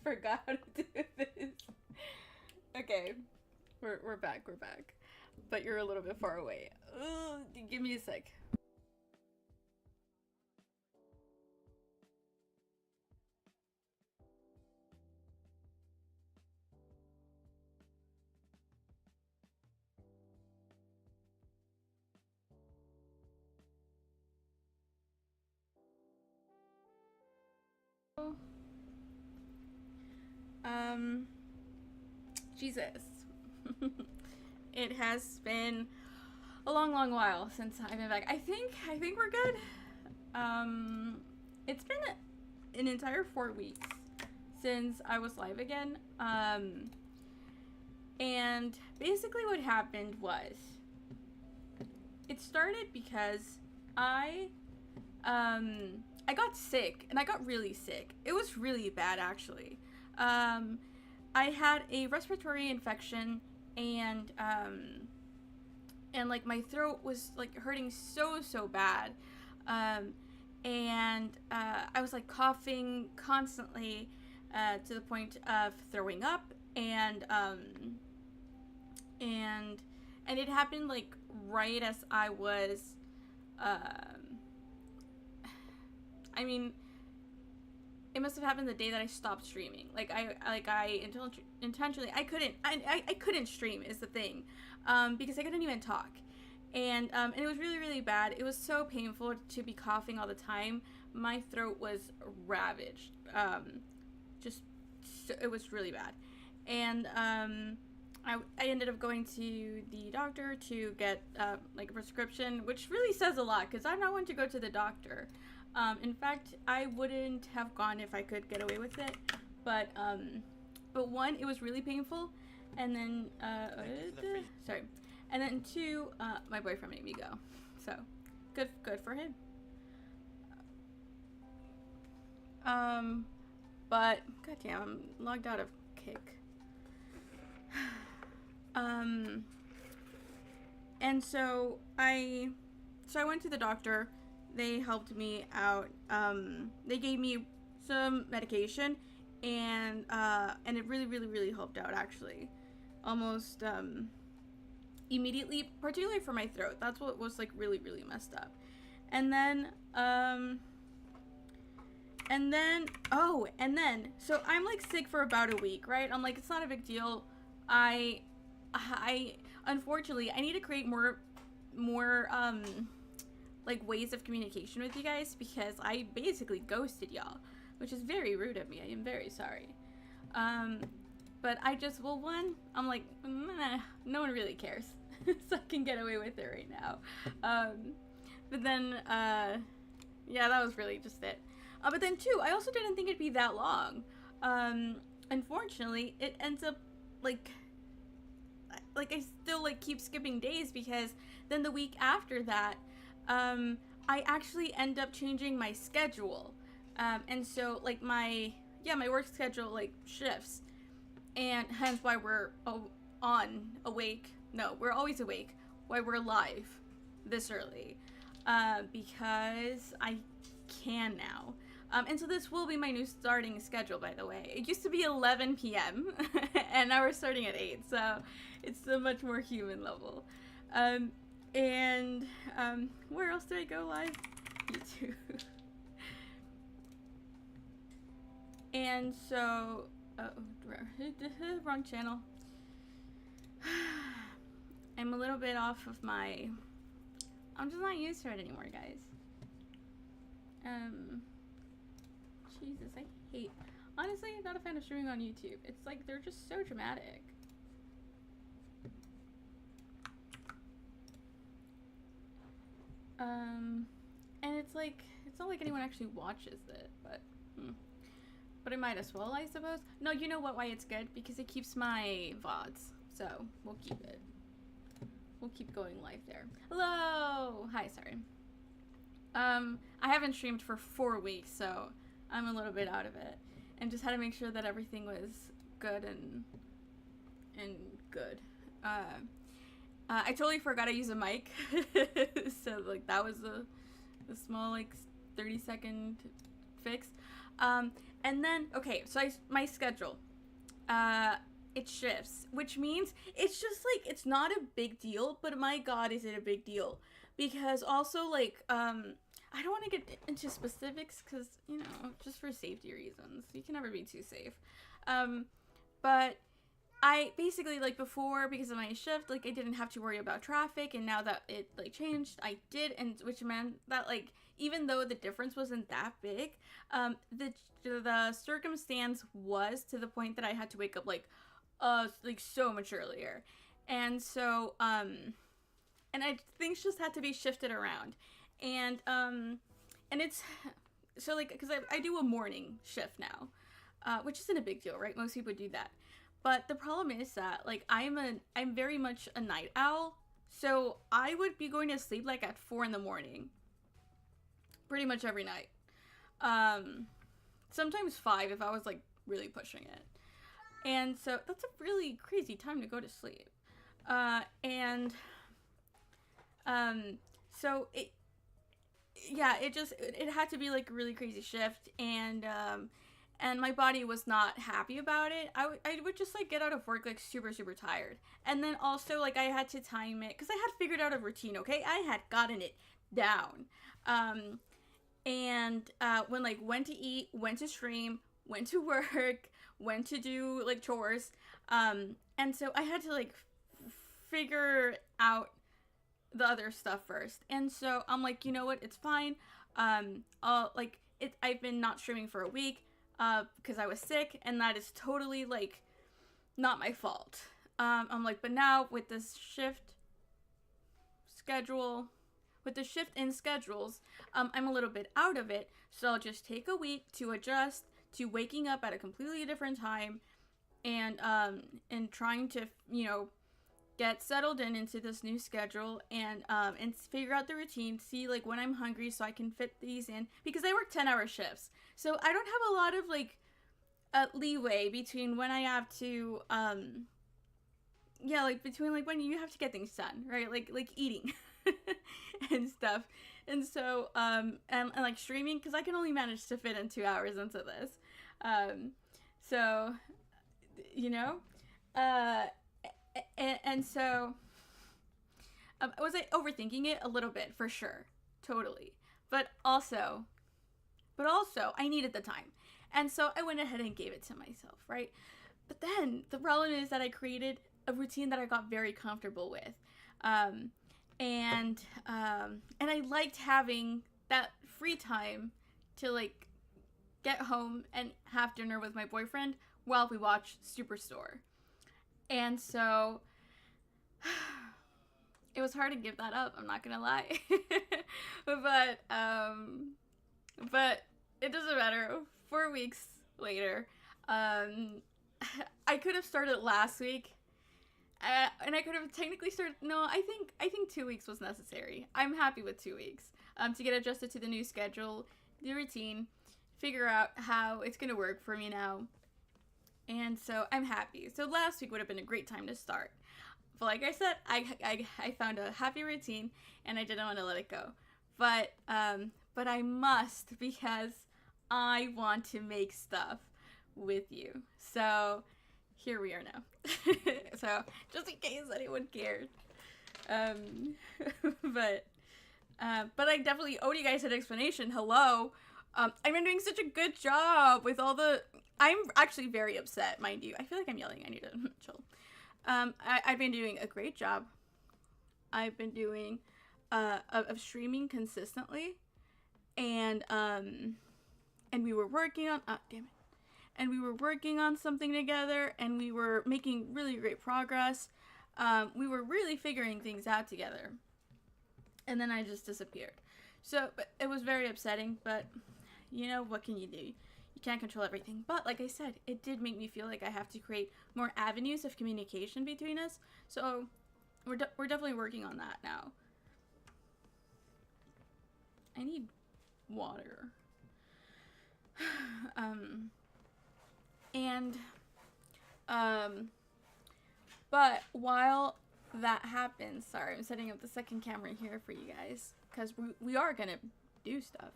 forgot how to do this. Okay, we're back. But you're a little bit far away. Ugh, give me a sec. Jesus. It has been a long while since I've been back. I think we're good. It's been an entire 4 weeks since I was live again. And basically what happened was, it started because I got sick, and I got really sick. It was really bad, actually. I had a respiratory infection, and like my throat was like hurting so bad, and I was like coughing constantly, to the point of throwing up, and it happened like right as I was, I mean, it must have happened the day that I stopped streaming. Like I intentionally, I couldn't stream is the thing, because I couldn't even talk, and it was really bad. It was so painful to be coughing all the time. My throat was ravaged. It was really bad, and I ended up going to the doctor to get like a prescription, which really says a lot because I'm not one to go to the doctor. In fact, I wouldn't have gone if I could get away with it, but one, it was really painful, and then sorry, and then two, my boyfriend made me go, so good for him. But goddamn, I'm logged out of Kick. And so I went to the doctor. They helped me out. They gave me some medication, and it really helped out, actually, almost immediately, particularly for my throat. That's what was like really messed up. And then so I'm like sick for about a week, right? I'm like, it's not a big deal. I unfortunately, I need to create more like ways of communication with you guys, because I basically ghosted y'all, which is very rude of me. I am very sorry. But I just, well, one, I'm like, nah, no one really cares. So I can get away with it right now. But then, yeah, that was really just it. But then two, I also didn't think it'd be that long. Unfortunately, it ends up like I still like keep skipping days, because then the week after that, I actually end up changing my schedule. And so like my work schedule like shifts, and hence why we're awake. No, we're always awake. Why we're live this early, because I can now. And so this will be my new starting schedule, by the way. It used to be 11 p.m. and now we're starting at 8, so it's a much more human level. Where else did I go live? YouTube. And so, wrong channel. I'm a little bit off of my, I'm just not used to it anymore, guys. Jesus, I hate, honestly, I'm not a fan of streaming on YouTube. It's like, they're just so dramatic. And it's like, it's not like anyone actually watches it, but I might as well, I suppose. No, you know what, why it's good? Because it keeps my VODs, so we'll keep it. We'll keep going live there. Hello! Hi, sorry. I haven't streamed for 4 weeks, so I'm a little bit out of it, and just had to make sure that everything was good and good. I totally forgot to use a mic, so like that was a small like 30-second fix. And then, okay, so my schedule, it shifts, which means it's just like, it's not a big deal, but my God, is it a big deal? Because also, like, I don't want to get into specifics because, you know, just for safety reasons. You can never be too safe. But I basically, like, before, because of my shift, like, I didn't have to worry about traffic, and now that it, like, changed, I did, and which meant that, like, even though the difference wasn't that big, the circumstance was to the point that I had to wake up, like, so much earlier. And so, and things just had to be shifted around. And it's, so, like, because I do a morning shift now, which isn't a big deal, right? Most people do that. But the problem is that, like, I'm very much a night owl, so I would be going to sleep, like, at 4 in the morning. Pretty much every night. Sometimes 5 if I was, like, really pushing it. And so that's a really crazy time to go to sleep. So it had to be, like, a really crazy shift, and my body was not happy about it. I would just, like, get out of work, like, super, super tired. And then also, like, I had to time it, because I had figured out a routine, okay? I had gotten it down. When, like, when to eat, when to stream, when to work, when to do, like, chores. And so I had to, like, figure out the other stuff first. And so I'm like, you know what? It's fine. I've been not streaming for a week, because I was sick, and that is totally, like, not my fault. I'm like, but now with this shift in schedules, I'm a little bit out of it, so I'll just take a week to adjust to waking up at a completely different time, and trying to, you know, get settled into this new schedule, and figure out the routine, see, like, when I'm hungry so I can fit these in, because I work 10-hour shifts, so I don't have a lot of, like, leeway between when I have to, between, like, when you have to get things done, right, like eating and stuff. And so, and like, streaming, because I can only manage to fit in 2 hours into this, so, you know, and so, was I overthinking it a little bit? For sure. Totally. But also, I needed the time. And so I went ahead and gave it to myself, right? But then, the problem is that I created a routine that I got very comfortable with. And I liked having that free time to, like, get home and have dinner with my boyfriend while we watch Superstore. And so, it was hard to give that up, I'm not gonna lie. But it doesn't matter. 4 weeks later, I could have started last week, and I could have technically started, no, I think 2 weeks was necessary. I'm happy with 2 weeks, to get adjusted to the new schedule, the routine, figure out how it's gonna work for me now. And so I'm happy. So last week would have been a great time to start. But like I said, I found a happy routine, and I didn't want to let it go. But I must, because I want to make stuff with you. So here we are now. So just in case anyone cared. But I definitely owe you guys an explanation. Hello. I've been doing such a good job with all the... I'm actually very upset, mind you. I feel like I'm yelling. I need to chill. I've been doing a great job. I've been doing of streaming consistently, and we were working on and we were working on something together, and we were making really great progress. We were really figuring things out together, and then I just disappeared. So it was very upsetting, but you know, what can you do? You can't control everything. But like I said, it did make me feel like I have to create more avenues of communication between us. So we're definitely working on that now. I need water. But while that happens, sorry, I'm setting up the second camera here for you guys, because we are gonna do stuff.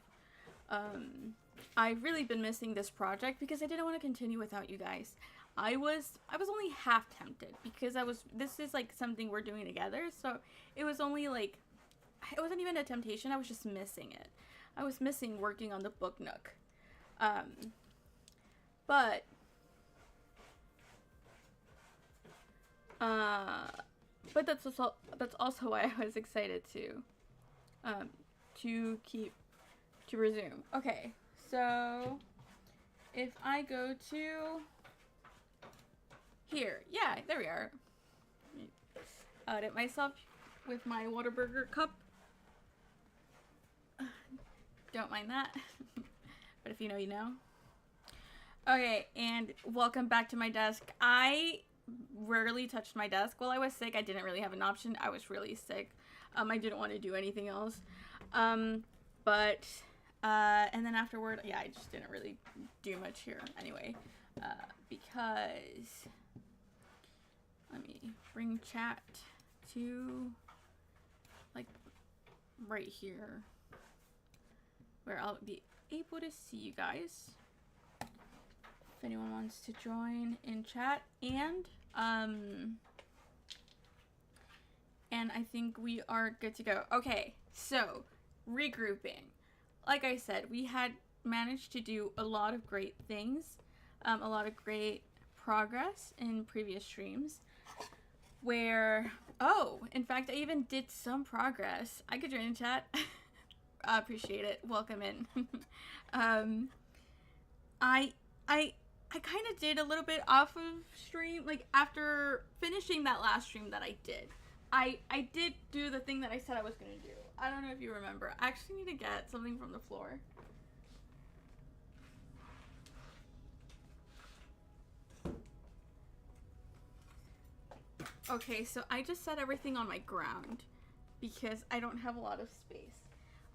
I've really been missing this project because I didn't want to continue without you guys. I was only half tempted because this is like something we're doing together, so it was only like, it wasn't even a temptation, I was just missing it. I was missing working on the book nook. But that's also why I was excited to resume. Okay, so if I go to here, yeah, there we are. Audit myself with my Whataburger cup. Don't mind that. But if you know, you know. Okay, and welcome back to my desk. I rarely touched my desk while I was sick. I didn't really have an option. I was really sick. I didn't want to do anything else. And then afterward, yeah, I just didn't really do much here anyway. Because, let me bring chat to, like, right here, where I'll be able to see you guys. If anyone wants to join in chat, and I think we are good to go. Okay, so regrouping. Like I said, we had managed to do a lot of great things, a lot of great progress in previous streams. Where, oh, in fact, I even did some progress. I could join in chat. I appreciate it. Welcome in. I kind of did a little bit off of stream, like after finishing that last stream that I did. I did do the thing that I said I was going to do. I don't know if you remember. I actually need to get something from the floor. Okay, so I just set everything on my ground because I don't have a lot of space.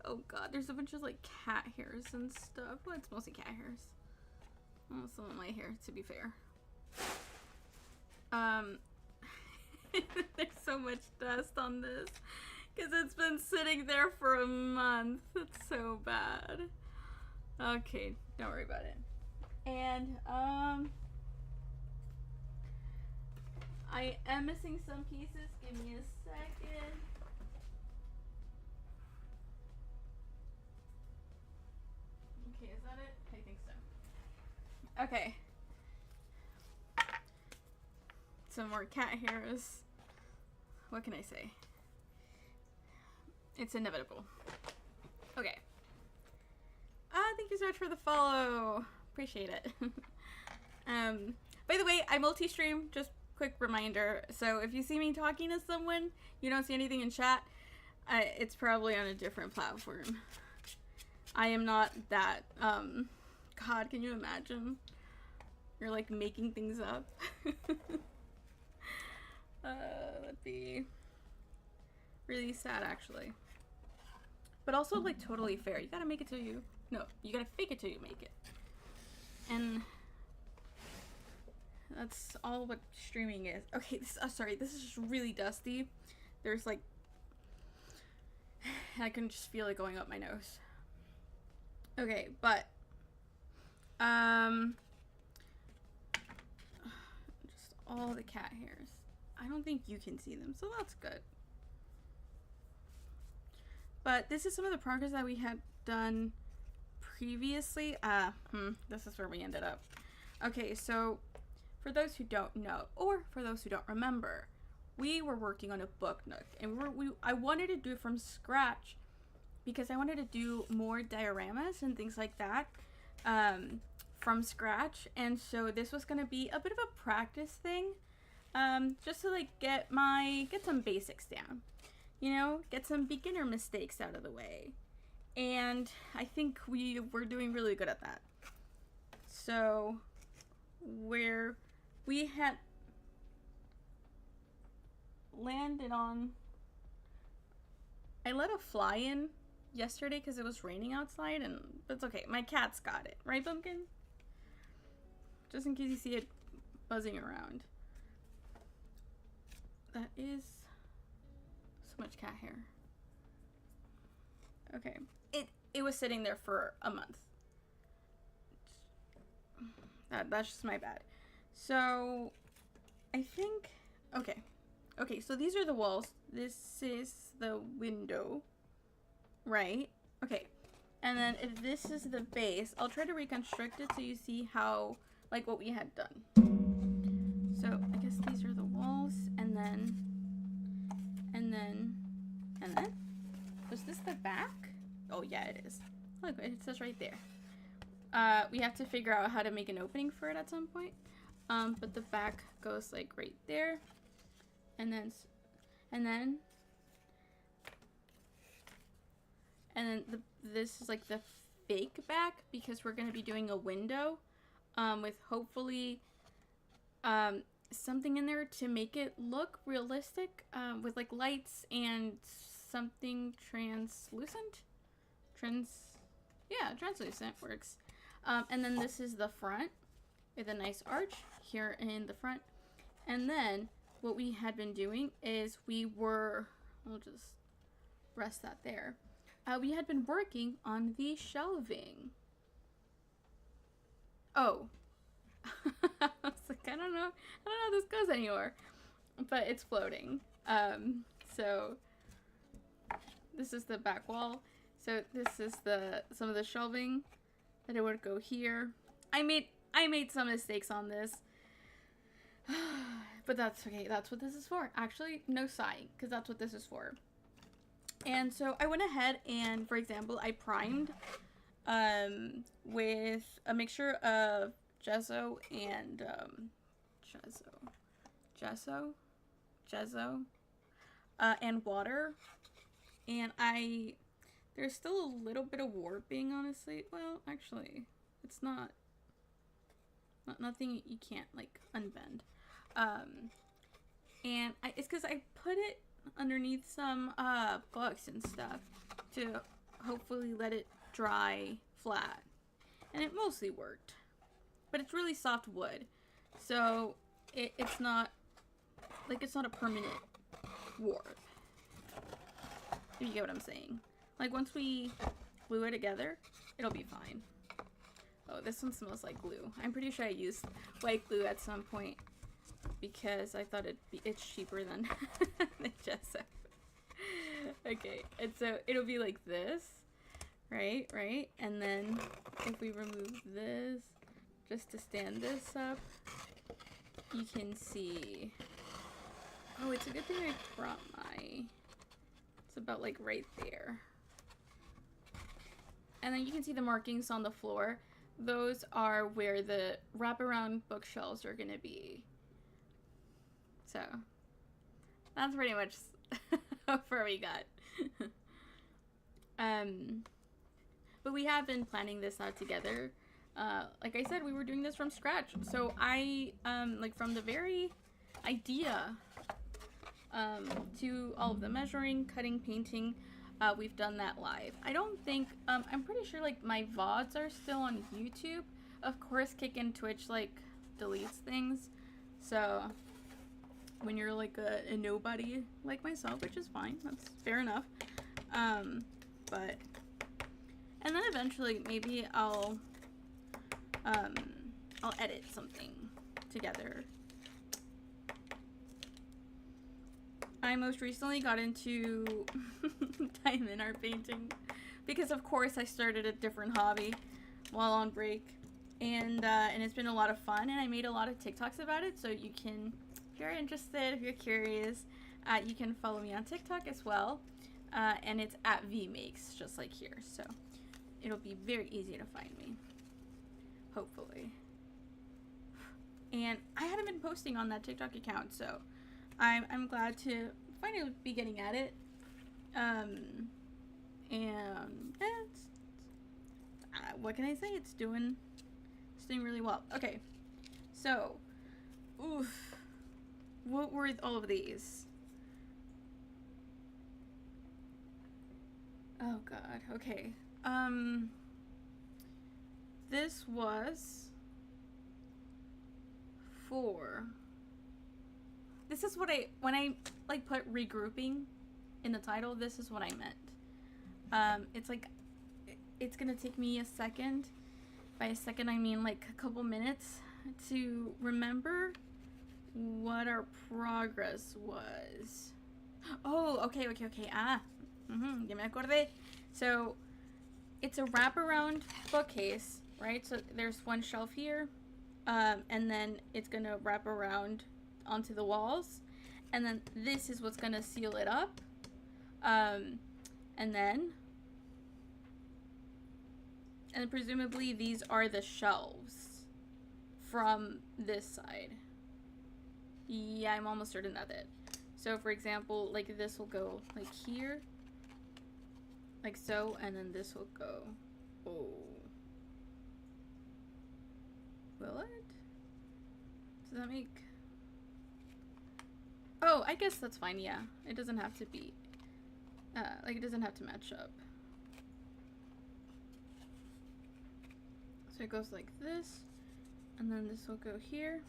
Oh god, there's a bunch of like cat hairs and stuff. Well, it's mostly cat hairs. Well, some of my hair, to be fair. There's so much dust on this because it's been sitting there for a month. It's so bad. Okay, don't worry about it. And I am missing some pieces. Give me a second. Okay, is that it? I think so. Okay. Some more cat hairs. What can I say? It's inevitable. Okay. Thank you so much for the follow. Appreciate it. By the way, I multi-stream, just quick reminder. So if you see me talking to someone, you don't see anything in chat, it's probably on a different platform. I am not that, God, can you imagine? You're like making things up. That'd be really sad, actually. But also, like, totally fair. You gotta make it till you... No, you gotta fake it till you make it. And that's all what streaming is. Okay, sorry, this is just really dusty. There's, like... I can just feel it going up my nose. Okay, but... just all the cat hairs. I don't think you can see them, so that's good. But this is some of the progress that we had done previously. This is where we ended up. Okay, so for those who don't know, or for those who don't remember, we were working on a book nook, and I wanted to do it from scratch because I wanted to do more dioramas and things like that from scratch. And so this was going to be a bit of a practice thing, just to like get some basics down. You know, get some beginner mistakes out of the way. And I think we were doing really good at that. So, where we had landed on... I let a fly in yesterday because it was raining outside, and it's okay. My cat's got it. Right, Pumpkin? Just in case you see it buzzing around. That is... much cat hair. Okay. It was sitting there for a month. That's just my bad. So, I think, okay. Okay, so these are the walls. This is the window, right? Okay. And then if this is the base, I'll try to reconstruct it so you see how, like, what we had done. So, I guess these are the walls, and then, was this the back? Oh, yeah, it is. Look, it says right there. We have to figure out how to make an opening for it at some point. But the back goes, like, right there. And then this is like the fake back, because we're going to be doing a window with hopefully something in there to make it look realistic, with like lights and something translucent. Translucent works. And then this is the front with a nice arch here in the front. And then what we had been doing is I'll just rest that there. We had been working on the shelving. Oh. I was like, I don't know how this goes anymore. But it's floating. So this is the back wall. So this is some of the shelving that it would go here. I made some mistakes on this. But that's okay. That's what this is for. Actually, no sighing, because that's what this is for. And so I went ahead and, for example, I primed with a mixture of gesso and and water. And there's still a little bit of warping, honestly. Well, actually, it's not nothing you can't like unbend. And it's because I put it underneath some books and stuff to hopefully let it dry flat, and it mostly worked. But it's really soft wood, so it's not a permanent warp, if you get what I'm saying. Like, once we glue it together, it'll be fine. Oh, this one smells like glue. I'm pretty sure I used white glue at some point because I thought it's cheaper than the gesso. Okay, and so it'll be like this, right? And then if we remove this, just to stand this up, you can see. Oh, it's a good thing I brought it's about like right there. And then you can see the markings on the floor. Those are where the wraparound bookshelves are gonna be. So that's pretty much how far we got. But we have been planning this out together. Like I said, we were doing this from scratch. So I, like from the very idea to all of the measuring, cutting, painting, we've done that live. I don't think, I'm pretty sure like my VODs are still on YouTube. Of course, Kick and Twitch like deletes things. So when you're like a nobody like myself, which is fine, that's fair enough. But, and then eventually maybe I'll edit something together. I most recently got into diamond art painting because, of course, I started a different hobby while on break, and it's been a lot of fun, and I made a lot of TikToks about it. So you can, if you're interested, if you're curious, you can follow me on TikTok as well, and it's at vmakes, just like here. So it'll be very easy to find me, hopefully. And I hadn't been posting on that TikTok account, so I'm glad to finally be getting at it. And it's, what can I say? It's doing really well. Okay, so, oof, what were all of these? Oh God. Okay. This was this is what when I like put regrouping in the title, this is what I meant. It's like, it's gonna take me a second By a second, I mean like a couple minutes to remember what our progress was. Oh, okay. Ah, ya me acordé. So, it's a wraparound bookcase, right? So there's one shelf here, and then it's gonna wrap around onto the walls, and then this is what's gonna seal it up, and then presumably these are the shelves from this side. Yeah, I'm almost certain that's it. So for example, like this will go like here, like so, and then this will go, oh, will it? Does that make, oh, I guess that's fine, yeah. It doesn't have to be, like it doesn't have to match up. So it goes like this, and then this will go here,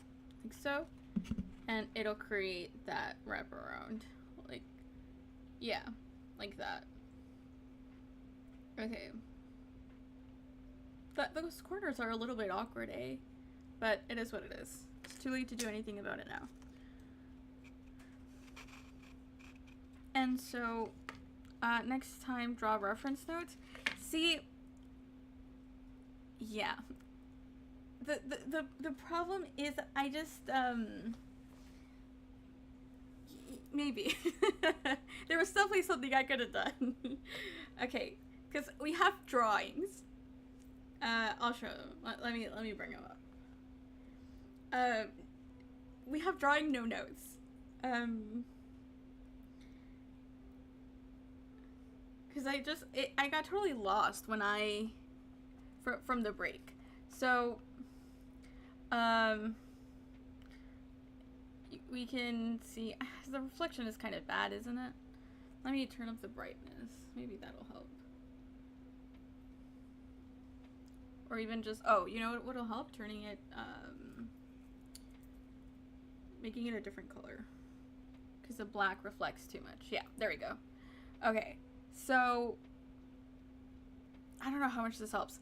like so, and it'll create that wraparound, like, yeah, like that. Okay. Those corners are a little bit awkward, eh? But it is what it is. It's too late to do anything about it now. And so, next time, draw reference notes. See, yeah. The problem is I just, maybe. There was definitely something I could have done. Okay, because we have drawings. I'll show them. Let me bring them up. We have drawing, no notes. Because I got totally lost when from the break. So, we can see, the reflection is kind of bad, isn't it? Let me turn up the brightness. Maybe that'll help. Or even just, oh, you know what'll help? Turning it, making it a different color. Because the black reflects too much. Yeah, there we go. Okay, so, I don't know how much this helps.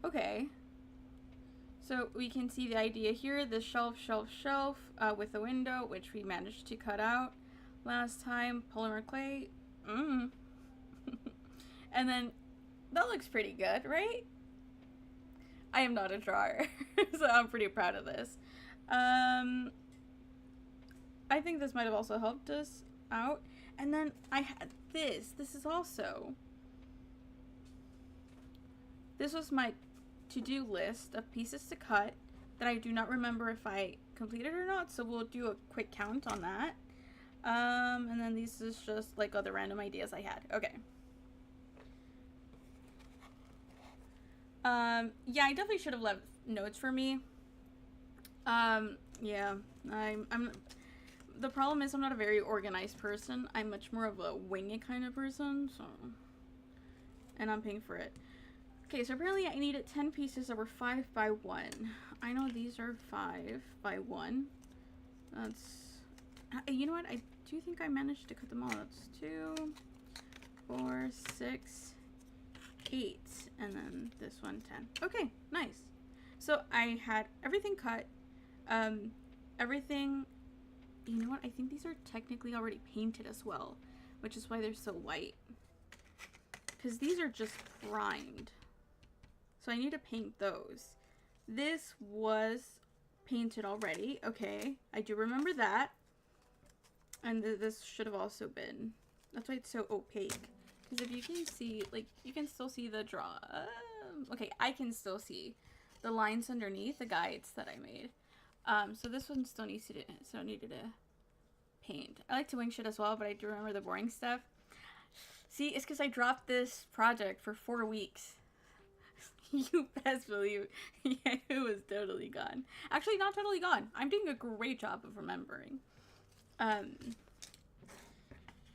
Okay. So we can see the idea here, the shelf, with a window, which we managed to cut out last time. Polymer clay. And then that looks pretty good, right? I am not a drawer, so I'm pretty proud of this. I think this might have also helped us out. And then I had this. This is also, this was my to-do list of pieces to cut that I do not remember if I completed or not, so we'll do a quick count on that. And then these is just like other random ideas I had. Okay. Yeah, I definitely should have left notes for me. Yeah, I'm the problem is I'm not a very organized person. I'm much more of a wing it kind of person, so, and I'm paying for it. Okay, so apparently I needed 10 pieces that were 5 by 1. I know these are 5 by 1. That's, you know what? I do think I managed to cut them all. That's 2, 4, 6, 8, and then this one 10. Okay, nice. So I had everything cut. Everything, you know what? I think these are technically already painted as well, which is why they're so white. Because these are just primed. So I need to paint those. This was painted already. Okay, I do remember that. And this should have also been. That's why it's so opaque. Because if you can see, like, you can still see the draw. Okay, I can still see the lines underneath the guides that I made. So this one still needs to, needed to paint. I like to wing shit as well, but I do remember the boring stuff. See, it's because I dropped this project for 4 weeks. You best believe, yeah, it was totally gone. Actually, not totally gone. I'm doing a great job of remembering.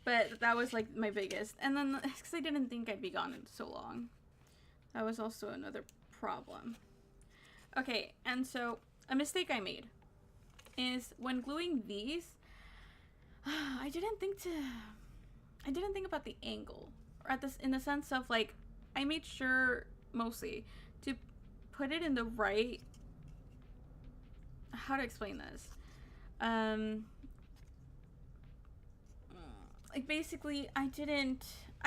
But that was like my biggest. And then, because I didn't think I'd be gone in so long. That was also another problem. Okay, and so a mistake I made is when gluing these, I didn't think about the angle, or in the sense of like, I made sure mostly to put it in the right, how to explain this? Like basically I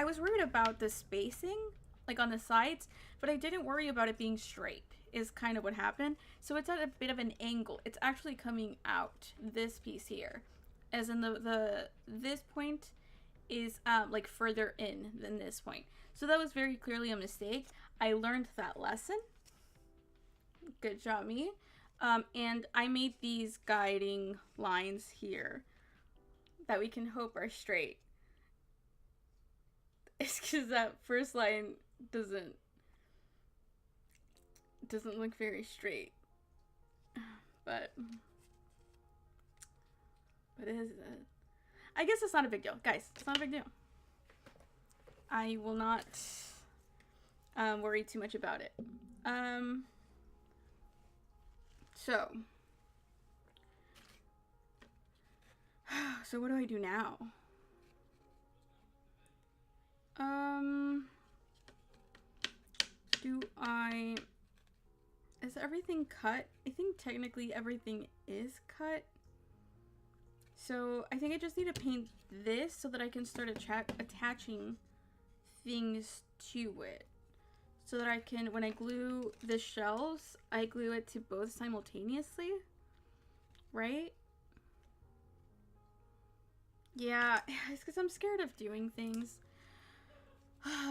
was worried about the spacing like on the sides, but I didn't worry about it being straight is kind of what happened. So it's at a bit of an angle. It's actually coming out this piece here, as in the this point is like further in than this point. So that was very clearly a mistake. I learned that lesson. Good job, me. And I made these guiding lines here that we can hope are straight. It's because that first line doesn't look very straight. But it is. I guess it's not a big deal, guys. It's not a big deal. I will not worry too much about it. So what do I do now? Is everything cut? I think technically everything is cut. So I think I just need to paint this so that I can start attaching things to it. So that I can, when I glue the shelves, I glue it to both simultaneously. Right? Yeah, it's because I'm scared of doing things.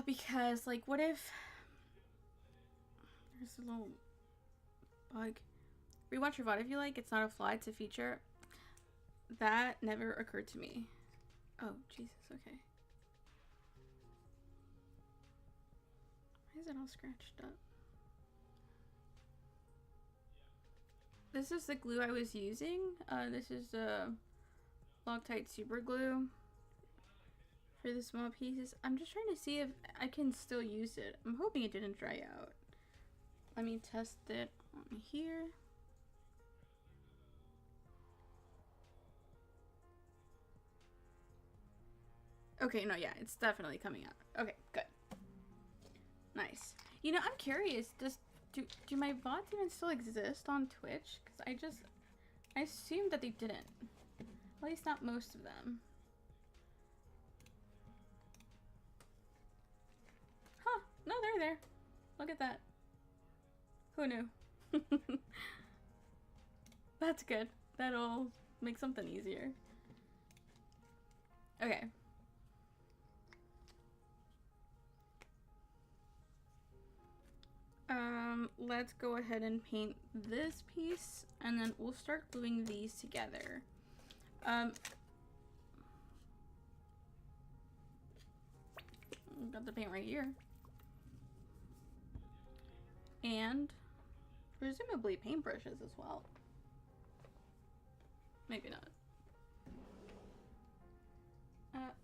Because, like, what if... There's a little bug. Rewatch your VOD if you like. It's not a flaw, it's a feature. That never occurred to me. Oh, Jesus, okay. Why is it all scratched up? This is the glue I was using. This is Loctite super glue for the small pieces. I'm just trying to see if I can still use it. I'm hoping it didn't dry out. Let me test it on here. Okay, no, yeah, it's definitely coming out. Okay, good. Nice. You know, I'm curious, do my VODs even still exist on Twitch? Because I assumed that they didn't. At least not most of them. Huh, no, they're there. Look at that. Who knew? That's good. That'll make something easier. Okay. Let's go ahead and paint this piece, and then we'll start gluing these together. Got the paint right here. And presumably paintbrushes as well. Maybe not.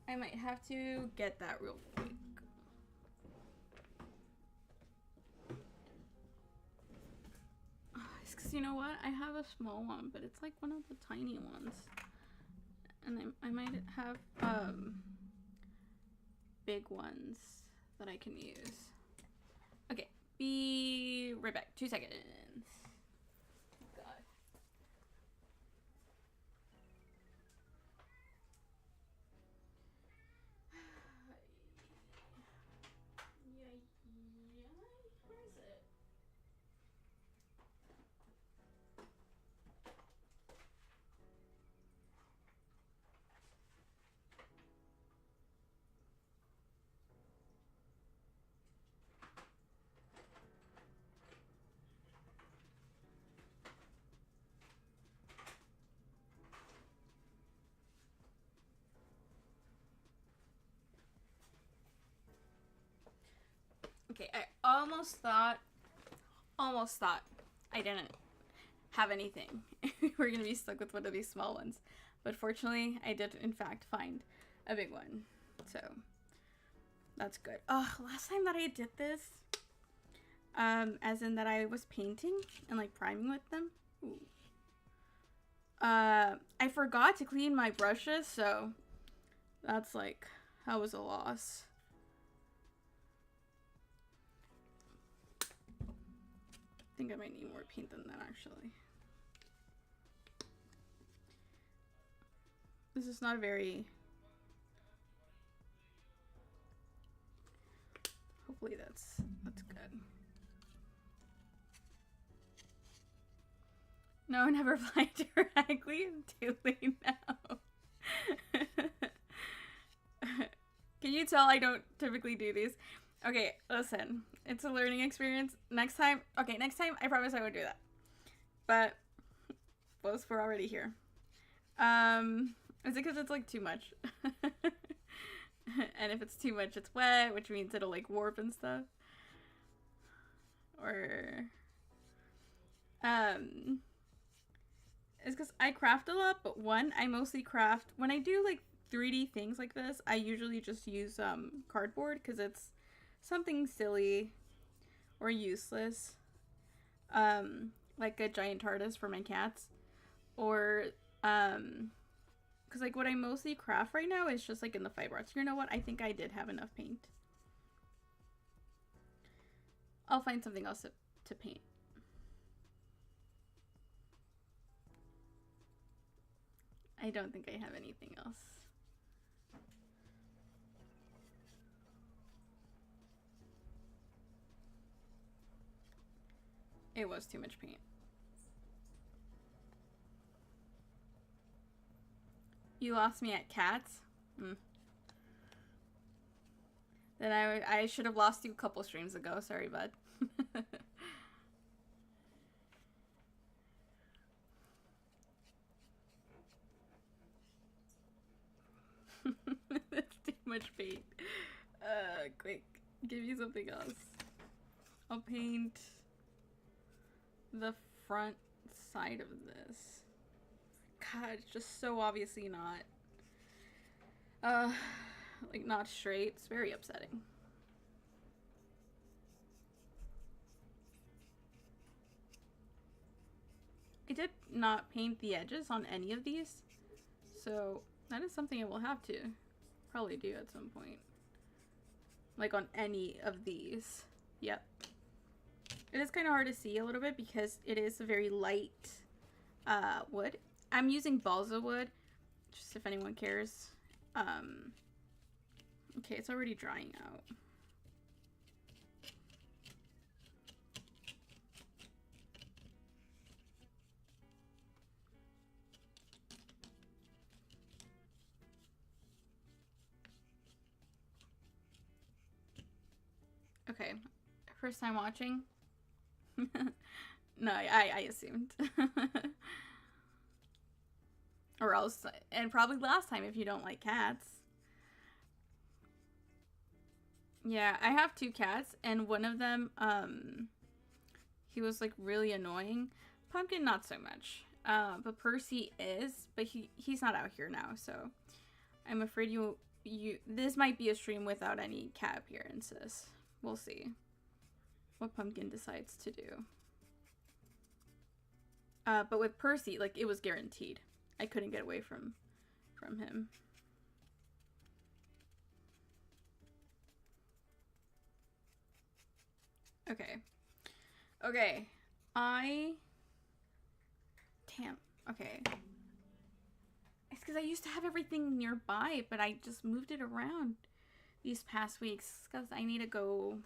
I might have to get that real quick. It's because you know what? I have a small one, but it's like one of the tiny ones. And I might have big ones that I can use. Okay, be right back. 2 seconds. God. Where is it? Okay, I almost thought I didn't have anything. We're gonna be stuck with one of these small ones. But fortunately, I did in fact find a big one. So, that's good. Oh, last time that I did this, as in that I was painting and like priming with them. Ooh. I forgot to clean my brushes, so that's like, that was a loss. think I might need more paint than that, actually. This is not very... Hopefully that's good. No, never fly directly. It's too late now. Can you tell I don't typically do these? Okay, listen. It's a learning experience. Next time, I promise I won't do that. But, well, we're already here. Is it because it's like too much? And if it's too much, it's wet, which means it'll like warp and stuff. Or, it's because I craft a lot, but one, I mostly craft, when I do like 3D things like this, I usually just use cardboard because it's something silly or useless, like a giant TARDIS for my cats, or because like what I mostly craft right now is just like in the fiber arts. You know what? I think I did have enough paint. I'll find something else to paint. I don't think I have anything else. It was too much paint. You lost me at cats? Then I should have lost you a couple streams ago. Sorry, bud. That's too much paint. Quick. Give me something else. I'll paint the front side of this. God, it's just so obviously not like not straight. It's very upsetting. I did not paint the edges on any of these, so that is something I will have to probably do at some point. Like on any of these. Yep. It is kind of hard to see a little bit because it is a very light wood. I'm using balsa wood, just if anyone cares. Okay, it's already drying out. Okay, first time watching. No, I assumed. Or else, and probably last time if you don't like cats. Yeah, I have 2 cats, and one of them, he was like really annoying. Pumpkin, not so much. But Percy is, but he's not out here now, so I'm afraid this might be a stream without any cat appearances. We'll see what Pumpkin decides to do. But with Percy, like, it was guaranteed. I couldn't get away from him. Okay. Okay. Damn. Okay. It's because I used to have everything nearby, but I just moved it around these past weeks because I need to go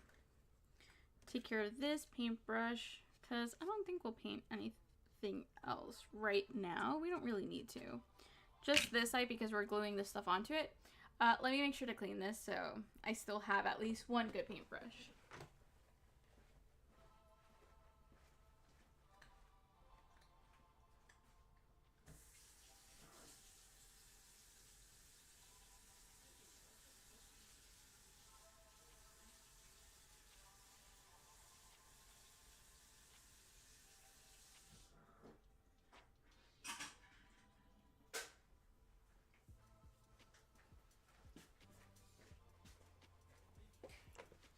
take care of this paintbrush because I don't think we'll paint anything else right now. We don't really need to. Just this side because we're gluing this stuff onto it. Let me make sure to clean this so I still have at least one good paintbrush.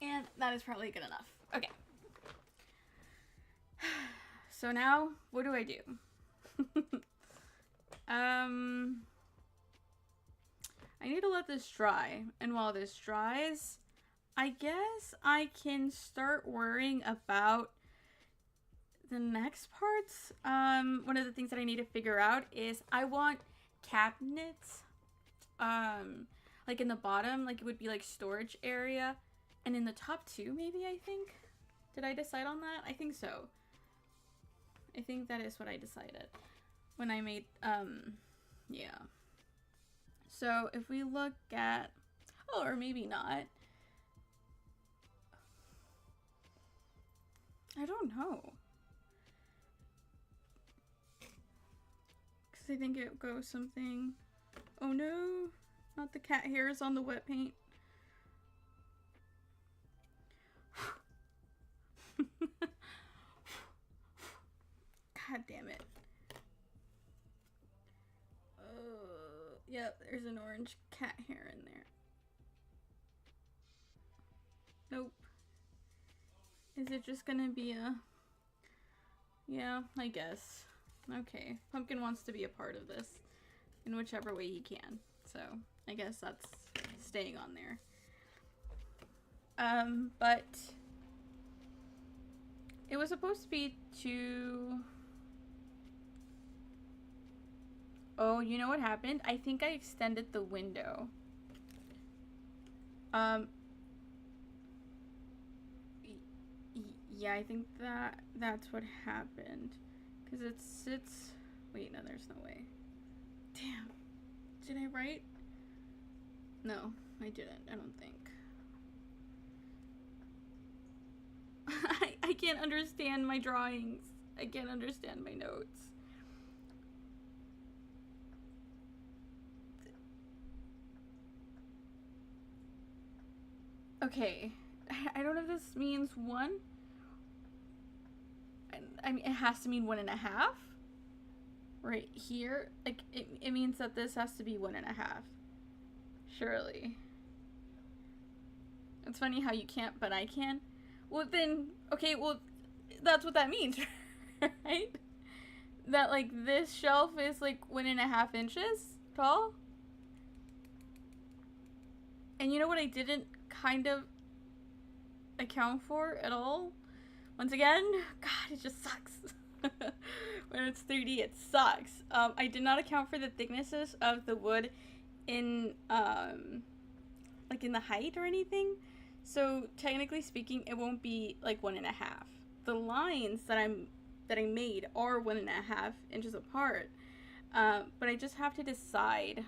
And that is probably good enough. Okay. So now, what do I do? I need to let this dry. And while this dries, I guess I can start worrying about the next parts, one of the things that I need to figure out is I want cabinets, like in the bottom, like it would be like storage area, and in the top too, maybe, I think. Did I decide on that? I think so. I think that is what I decided when I made, yeah. So if we look at, oh, or maybe not. I don't know. Because I think it goes something, oh no, not the cat hairs on the wet paint. God damn it. Oh, yep, there's an orange cat hair in there. Nope. Is it just gonna be a... Yeah, I guess. Okay, Pumpkin wants to be a part of this in whichever way he can. So, I guess that's staying on there. But... It was supposed to be to... Oh, you know what happened? I think I extended the window. Yeah, I think that's what happened. Because it sits... Wait, no, there's no way. Damn. Did I write? No, I didn't. I don't think. I can't understand my drawings. I can't understand my notes. Okay. I don't know if this means 1. I mean, it has to mean 1.5. Right here. Like, it means that this has to be 1.5. Surely. It's funny how you can't, but I can. Well, then, okay, well, that's what that means, right? That, like, this shelf is, like, 1.5 inches tall. And you know what I didn't kind of account for at all? Once again, God, it just sucks. When it's 3D, it sucks. I did not account for the thicknesses of the wood in, like, in the height or anything. So, technically speaking, it won't be, like, 1.5. The lines that I made are 1.5 inches apart. But I just have to decide,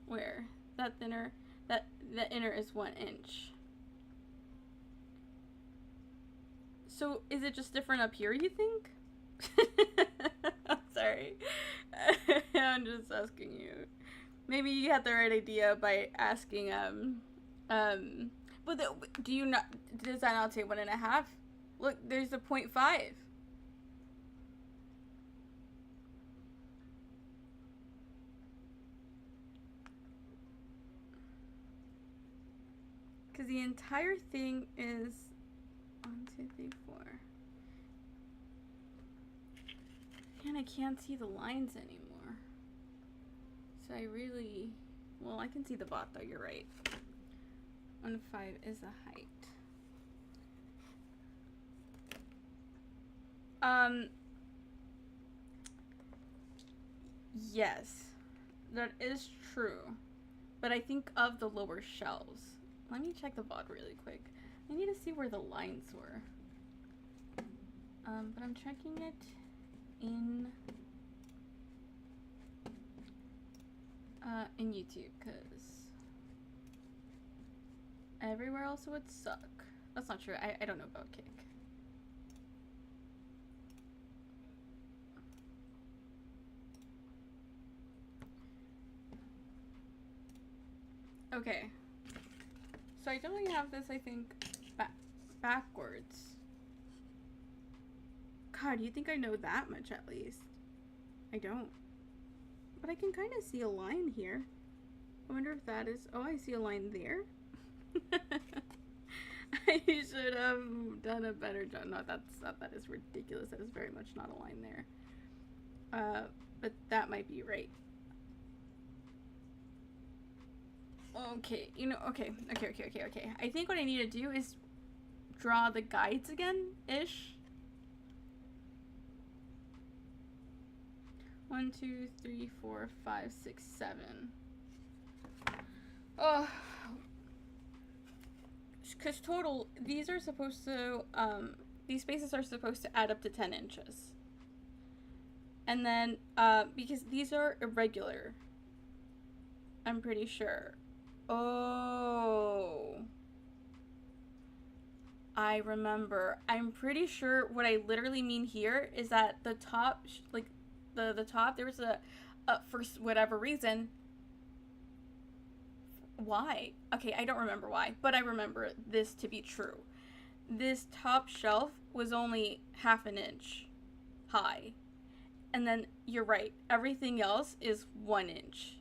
where that thinner, the inner is 1 inch. So, is it just different up here, you think? I'm sorry. I'm just asking you. Maybe you had the right idea by asking, but do you not, does that not say 1.5? Look, there's a 0.5. Because the entire thing is 1, 2, 3, 4. And I can't see the lines anymore. So I really, well, I can see the bot though, you're right. 1.5 is the height. Yes, that is true. But I think of the lower shelves. Let me check the bot really quick. I need to see where the lines were. But I'm checking it in YouTube, because everywhere else it would suck. That's not true. I don't know about Kick. Okay. So I definitely have this, I think, backwards. God, you think I know that much at least? I don't. But I can kind of see a line here. I wonder if that is... Oh, I see a line there. I should have done a better job. No, that is ridiculous. That is very much not a line there. But that might be right. Okay, you know, okay. I think what I need to do is draw the guides again, ish. 1, 2, 3, 4, 5, 6, 7. Oh, because total, these are supposed to, these spaces are supposed to add up to 10 inches. And then, because these are irregular, I'm pretty sure. Oh, I remember. I'm pretty sure what I literally mean here is that the top, like, the top, there was for whatever reason. Why? Okay, I don't remember why, but I remember this to be true. This top shelf was only half an inch high. And then you're right, everything else is 1 inch.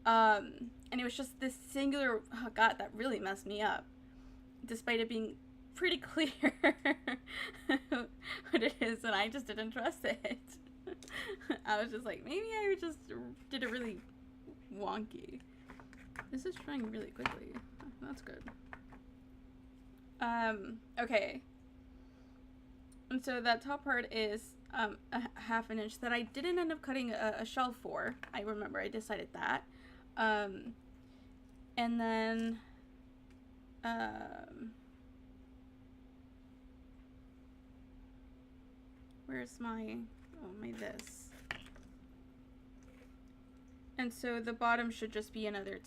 And it was just this singular, oh god, that really messed me up. Despite it being pretty clear what it is, and I just didn't trust it. I was just like, maybe I just did it really wonky. This is trying really quickly. That's good. Okay. And so that top part is a half an inch that I didn't end up cutting a shelf for. I remember I decided that. And then where's my this? And so the bottom should just be another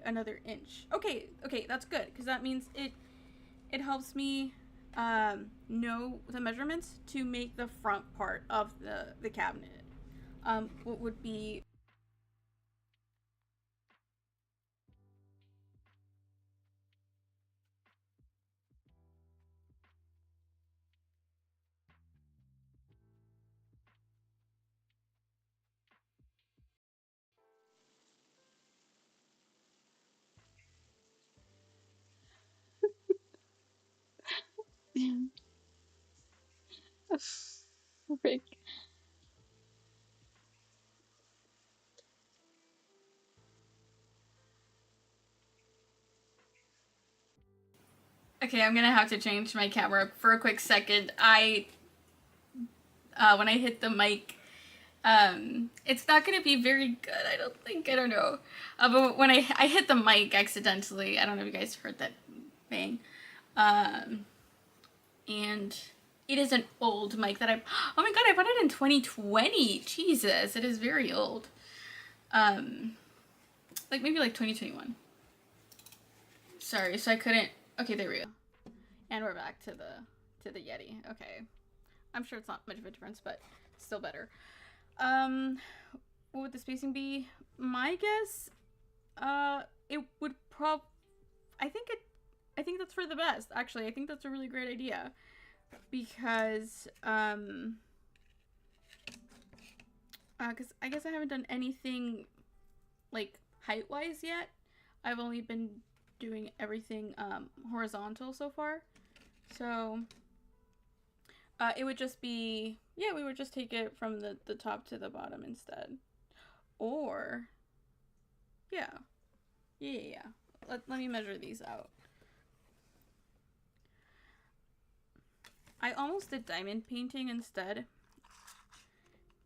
another inch. Okay, that's good, because that means it helps me know the measurements to make the front part of the cabinet. What would be Rick. okay. I'm gonna have to change my camera for a quick second. When I hit the mic, it's not gonna be very good. I don't think. I don't know. But when I hit the mic accidentally, I don't know if you guys heard that bang. And it is an old mic that oh my god, I bought it in 2020. Jesus, it is very old. Like maybe like 2021. Sorry, so I couldn't. Okay, there we go. And we're back to the Yeti. Okay, I'm sure it's not much of a difference, but still better. What would the spacing be? My guess, it would I think that's for the best. Actually, I think that's a really great idea, because because I guess I haven't done anything like height-wise yet. I've only been doing everything horizontal so far. So it would just be, yeah, we would just take it from the top to the bottom instead. Or, yeah. Let me measure these out. I almost did diamond painting instead.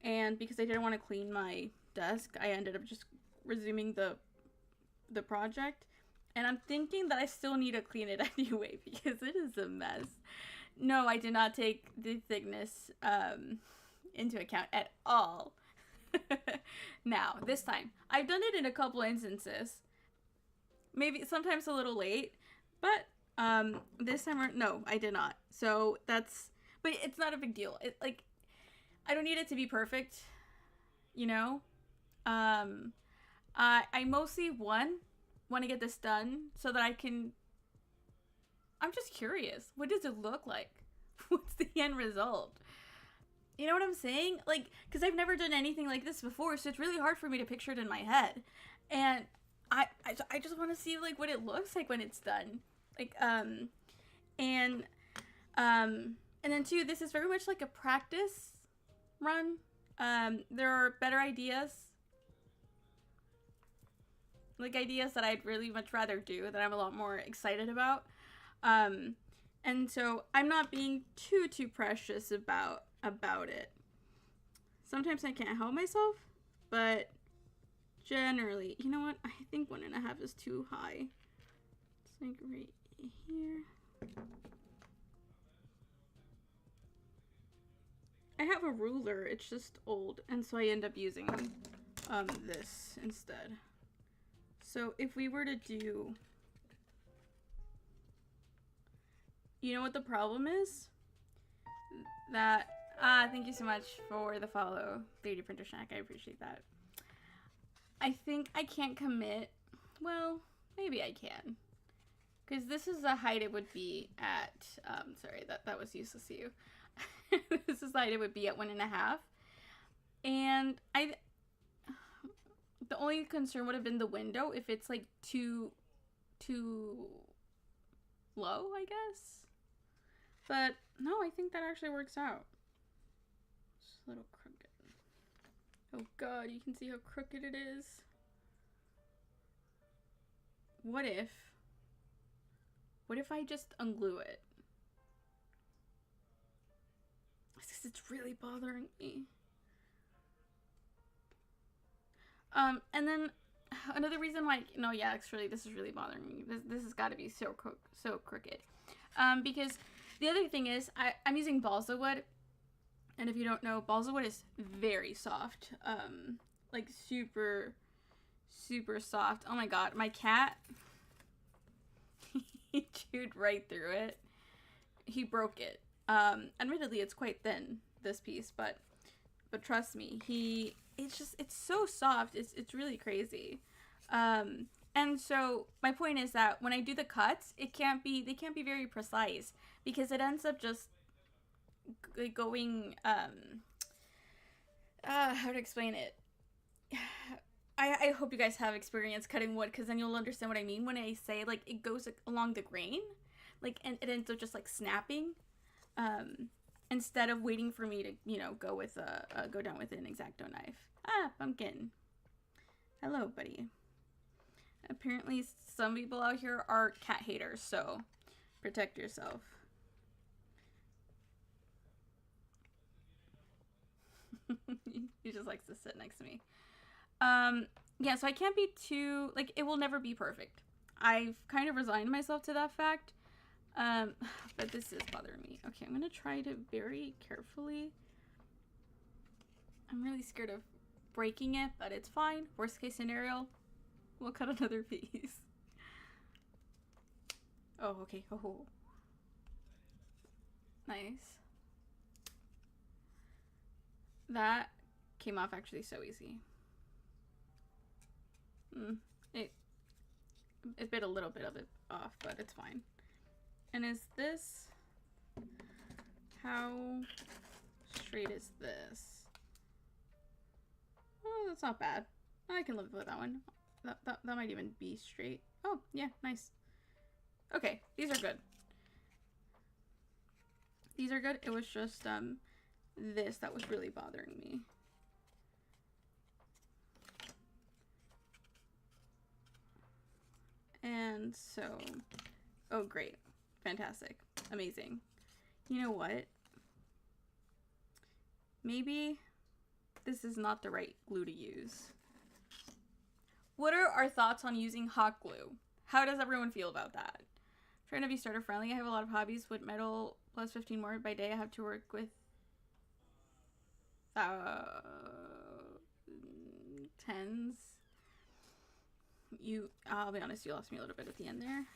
And because I didn't want to clean my desk, I ended up just resuming the project. And I'm thinking that I still need to clean it anyway, because it is a mess. No, I did not take the thickness into account at all. Now, this time, I've done it in a couple instances. Maybe sometimes a little late, but this time, no, I did not. So that's, but it's not a big deal. It, like, I don't need it to be perfect, you know? I mostly, want to get this done so that I'm just curious. What does it look like? What's the end result? You know what I'm saying? Like, because I've never done anything like this before, so it's really hard for me to picture it in my head. And I just want to see, like, what it looks like when it's done. Like, and then too, this is very much like a practice run. There are better ideas. Like, ideas that I'd really much rather do, that I'm a lot more excited about. And so I'm not being too precious about it. Sometimes I can't help myself, but generally, you know what? I think 1.5 is too high. It's like right here. I have a ruler, it's just old, and so I end up using this instead. So if we were to do, you know what the problem is? That, thank you so much for the follow, 3D Printer Snack, I appreciate that. I think I can't commit, well, maybe I can. Because this is the height it would be at, sorry, that was useless to you. This is the height it would be at 1.5. And the only concern would have been the window if it's like too low, I guess. But no, I think that actually works out. Just a little crooked. Oh god, you can see how crooked it is. What if I just unglue it? Because it's really bothering me. And then another reason why, no, yeah, actually, this is really bothering me. This has got to be so crooked. Because the other thing is, I'm using balsa wood, and if you don't know, balsa wood is very soft. Like super soft. Oh my god, my cat, he chewed right through it. He broke it. Admittedly, it's quite thin, this piece, but trust me, it's so soft. It's really crazy. And so my point is that when I do the cuts, they can't be very precise because it ends up just going, how to explain it? I hope you guys have experience cutting wood, because then you'll understand what I mean when I say, like, it goes along the grain, like, and it ends up just, like, snapping, instead of waiting for me to, you know, go down with an X-Acto knife. Ah, pumpkin. Hello, buddy. Apparently some people out here are cat haters, so protect yourself. He just likes to sit next to me. Yeah, so I can't be too, like, it will never be perfect. I've kind of resigned myself to that fact. But this is bothering me. Okay, I'm gonna try to very carefully. I'm really scared of breaking it, but it's fine. Worst case scenario, we'll cut another piece. Oh, okay. Oh, nice. That came off actually so easy. It bit a little bit of it off, but it's fine. And is this, how straight is this? Oh, that's not bad. I can live with that one. That might even be straight. Oh, yeah, nice. Okay, these are good. These are good. It was just this that was really bothering me. And so, oh great, fantastic, amazing. You know what? Maybe this is not the right glue to use. What are our thoughts on using hot glue? How does everyone feel about that? I'm trying to be starter friendly. I have a lot of hobbies with metal plus 15 more by day. I have to work with tens. I'll be honest, you lost me a little bit at the end there.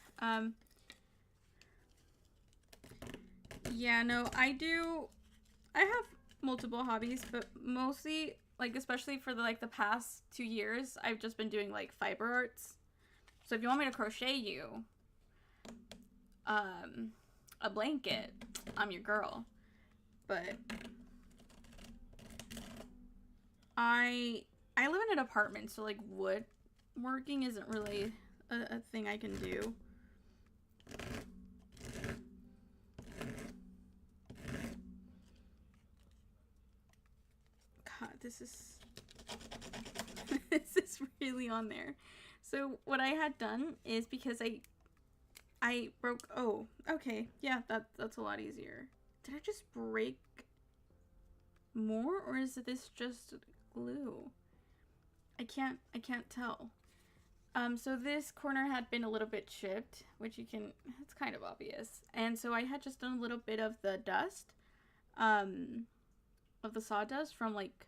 Yeah, no, I have multiple hobbies, but mostly, like, especially for the past 2 years, I've just been doing, like, fiber arts. So if you want me to crochet you a blanket, I'm your girl. But I live in an apartment, so, like, wood working isn't really a thing I can do. God, this is this is really on there. So what I had done is, because I broke, oh, okay. Yeah, that's a lot easier. Did I just break more, or is this just glue? I can't tell. So this corner had been a little bit chipped, which it's kind of obvious. And so I had just done a little bit of the dust, of the sawdust from like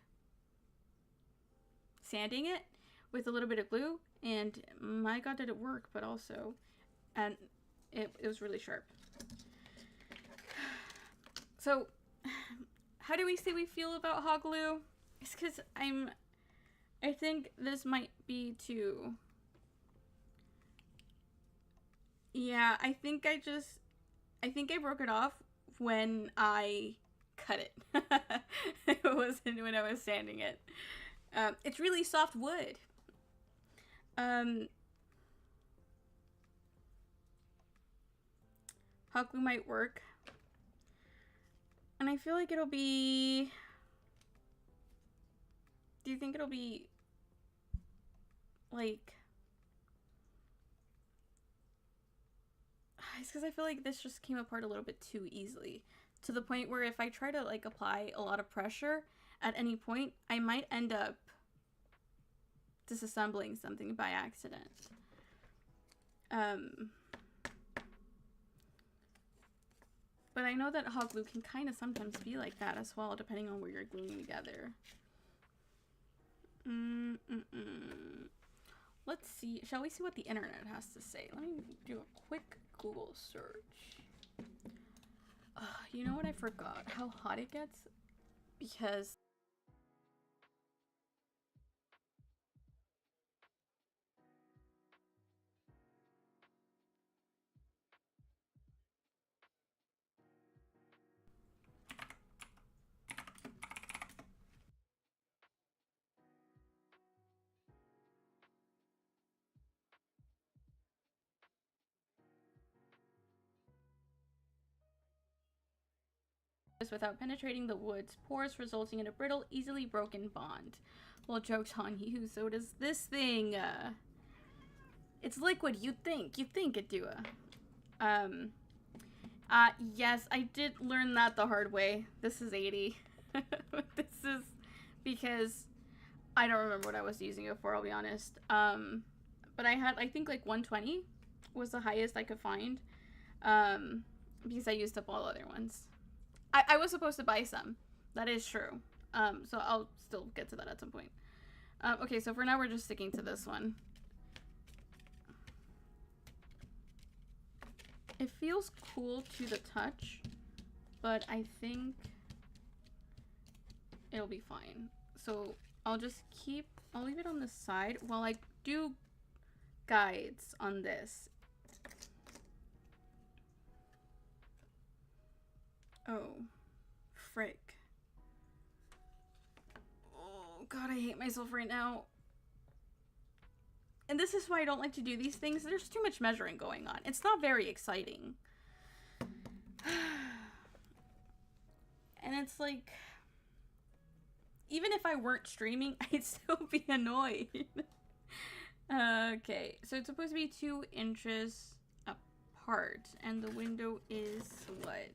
sanding it with a little bit of glue. And my God, did it work, but also, and it was really sharp. So how do we say we feel about hot glue? It's because I think this might be too. Yeah, I think I broke it off when I cut it. It wasn't when I was sanding it. It's really soft wood. Hot glue might work. And I feel like it'll be... Do you think it'll be... like... It's because I feel like this just came apart a little bit too easily. To the point where if I try to like apply a lot of pressure at any point, I might end up disassembling something by accident. But I know that hot glue can kind of sometimes be like that as well, depending on where you're gluing together. Let's see. Shall we see what the internet has to say? Let me do a quick Google search. You know what? I forgot how hot it gets because without penetrating the wood's pores, resulting in a brittle, easily broken bond. Well, joke's on you. So does this thing. It's liquid. You'd think it'd do yes, I did learn that the hard way. This is 80. This is because I don't remember what I was using it for, I'll be honest. But I think like 120 was the highest I could find. Because I used up all other ones. I was supposed to buy some. That is true. So I'll still get to that at some point. Okay, so for now we're just sticking to this one. It feels cool to the touch, but I think it'll be fine. So I'll leave it on the side while I do guides on this. Oh, frick. Oh, God, I hate myself right now. And this is why I don't like to do these things. There's too much measuring going on. It's not very exciting. And it's like... Even if I weren't streaming, I'd still be annoyed. Okay, so it's supposed to be 2 inches apart. And the window is what?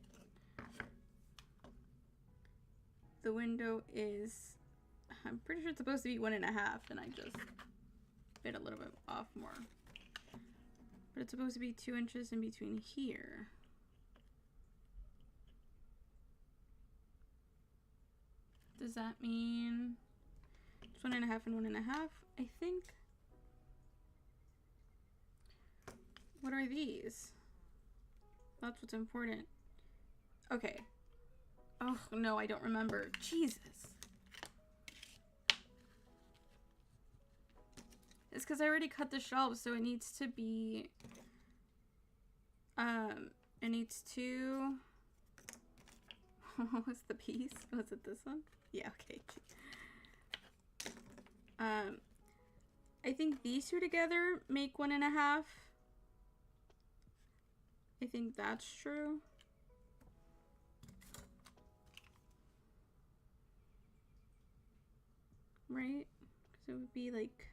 The window is... I'm pretty sure it's supposed to be 1.5, and I just bit a little bit off more. But it's supposed to be 2 inches in between here. Does that mean it's 1.5 and 1.5? I think. What are these? That's what's important. Okay. Oh, no, I don't remember. Jesus. It's because I already cut the shelves, so it needs to be... it needs to... What was the piece? Was it this one? Yeah, okay. I think these two together make 1.5. I think that's true. Right? Because it would be like...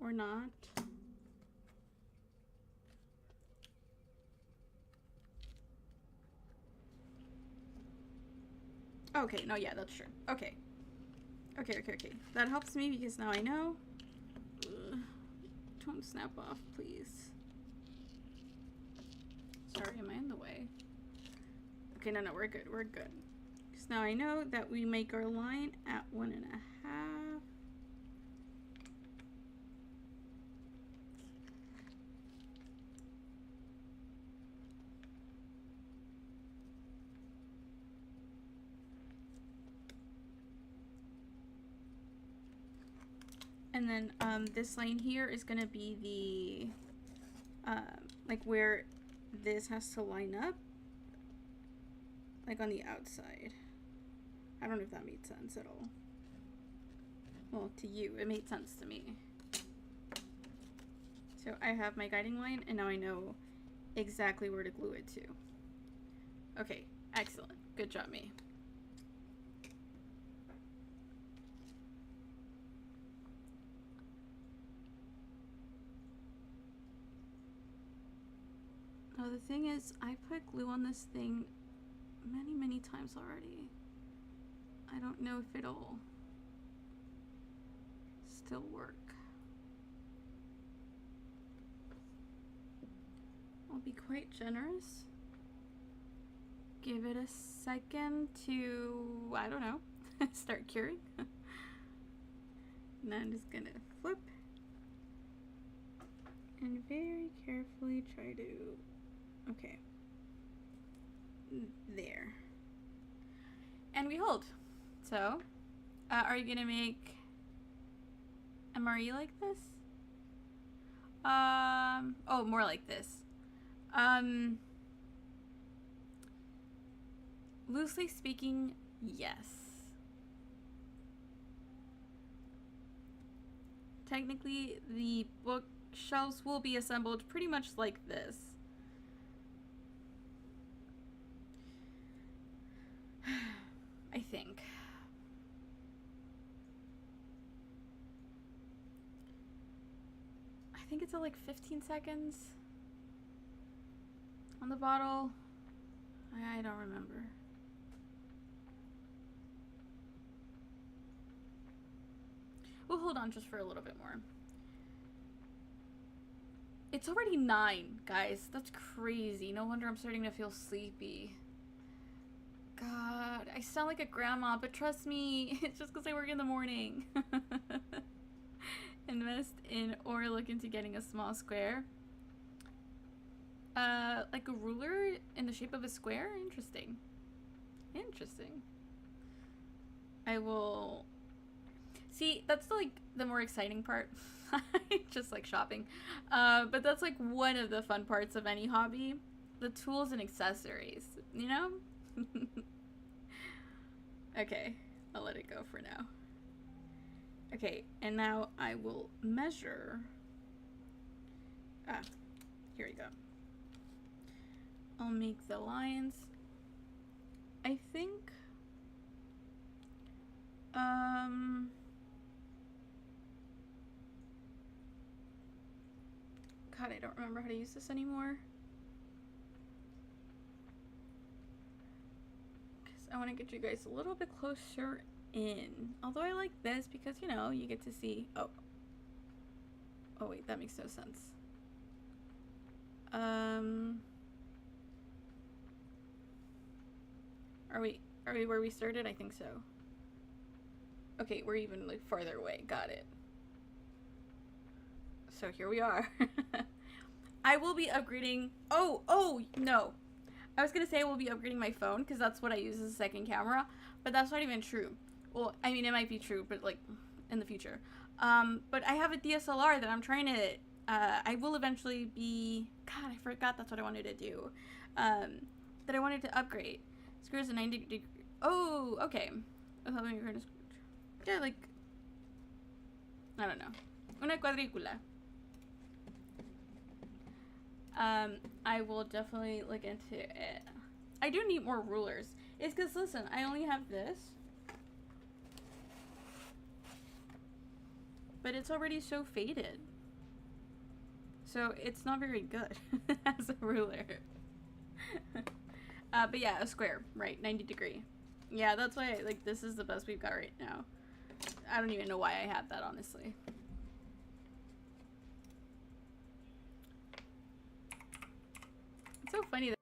Or not. Okay, no, yeah, that's true. Okay. Okay. That helps me because now I know. Ugh. Don't snap off, please. Sorry, am I in the way? Okay, no, we're good. Because now I know that we make our line at 1.5. And then this line here is gonna be the like where this has to line up, like on the outside. I don't know if that made sense at all. Well, to you, it made sense to me. So I have my guiding line, and now I know exactly where to glue it to. Okay, excellent. Good job, me. Oh, the thing is, I put glue on this thing many times already. I don't know if it'll still work. I'll be quite generous. Give it a second to, I don't know, start curing. And I'm just gonna flip and very carefully try to, okay, there. And we hold. So, are you gonna make MRE like this? Oh, more like this. Loosely speaking, yes. Technically, the bookshelves will be assembled pretty much like this. I think. I think it's at like 15 seconds on the bottle. I don't remember. We'll hold on just for a little bit more. It's already 9, guys. That's crazy. No wonder I'm starting to feel sleepy. God, I sound like a grandma, but trust me, it's just because I work in the morning. Invest in or look into getting a small square. Like a ruler in the shape of a square? Interesting. Interesting. I will... See, that's like the more exciting part. Just like shopping. But that's like one of the fun parts of any hobby. The tools and accessories, you know? Okay, I'll let it go for now. Okay, and now I will measure. Here we go. I'll make the lines. I think, God, I don't remember how to use this anymore. Because I want to get you guys a little bit closer in. Although I like this because, you know, you get to see. Oh wait, that makes no sense. Are we where we started? I think so. Okay, we're even like farther away. Got it. So here we are. I will be upgrading. Oh no. I was gonna say I will be upgrading my phone because that's what I use as a second camera, but that's not even true. Well, I mean, it might be true, but like in the future. But I have a DSLR that I'm trying to, I will eventually be, God, I forgot that's what I wanted to do. That I wanted to upgrade. Screws a 90 degree. Oh, okay. I thought we were gonna, yeah, like, I don't know. Una cuadrícula. I will definitely look into it. I do need more rulers. It's because, listen, I only have this. But it's already so faded. So it's not very good as a ruler. But yeah, a square, right, 90 degree. Yeah, that's why, like, this is the best we've got right now. I don't even know why I had that, honestly. It's so funny that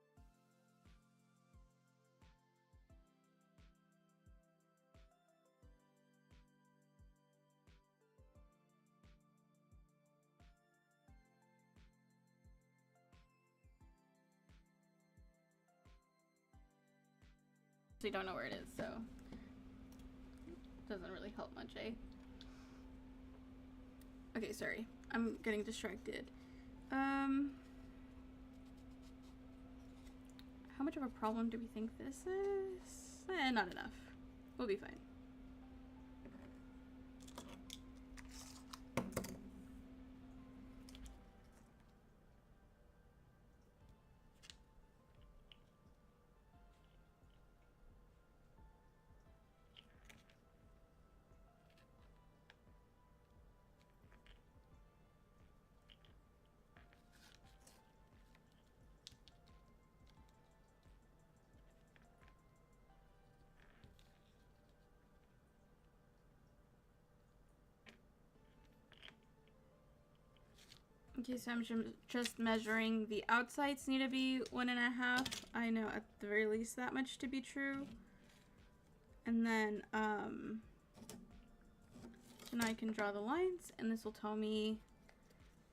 we don't know where it is, so doesn't really help much, eh? Okay, sorry. I'm getting distracted. How much of a problem do we think this is? Not enough. We'll be fine. Okay, so I'm just measuring the outsides need to be 1.5. I know at the very least that much to be true. And then I can draw the lines, and this will tell me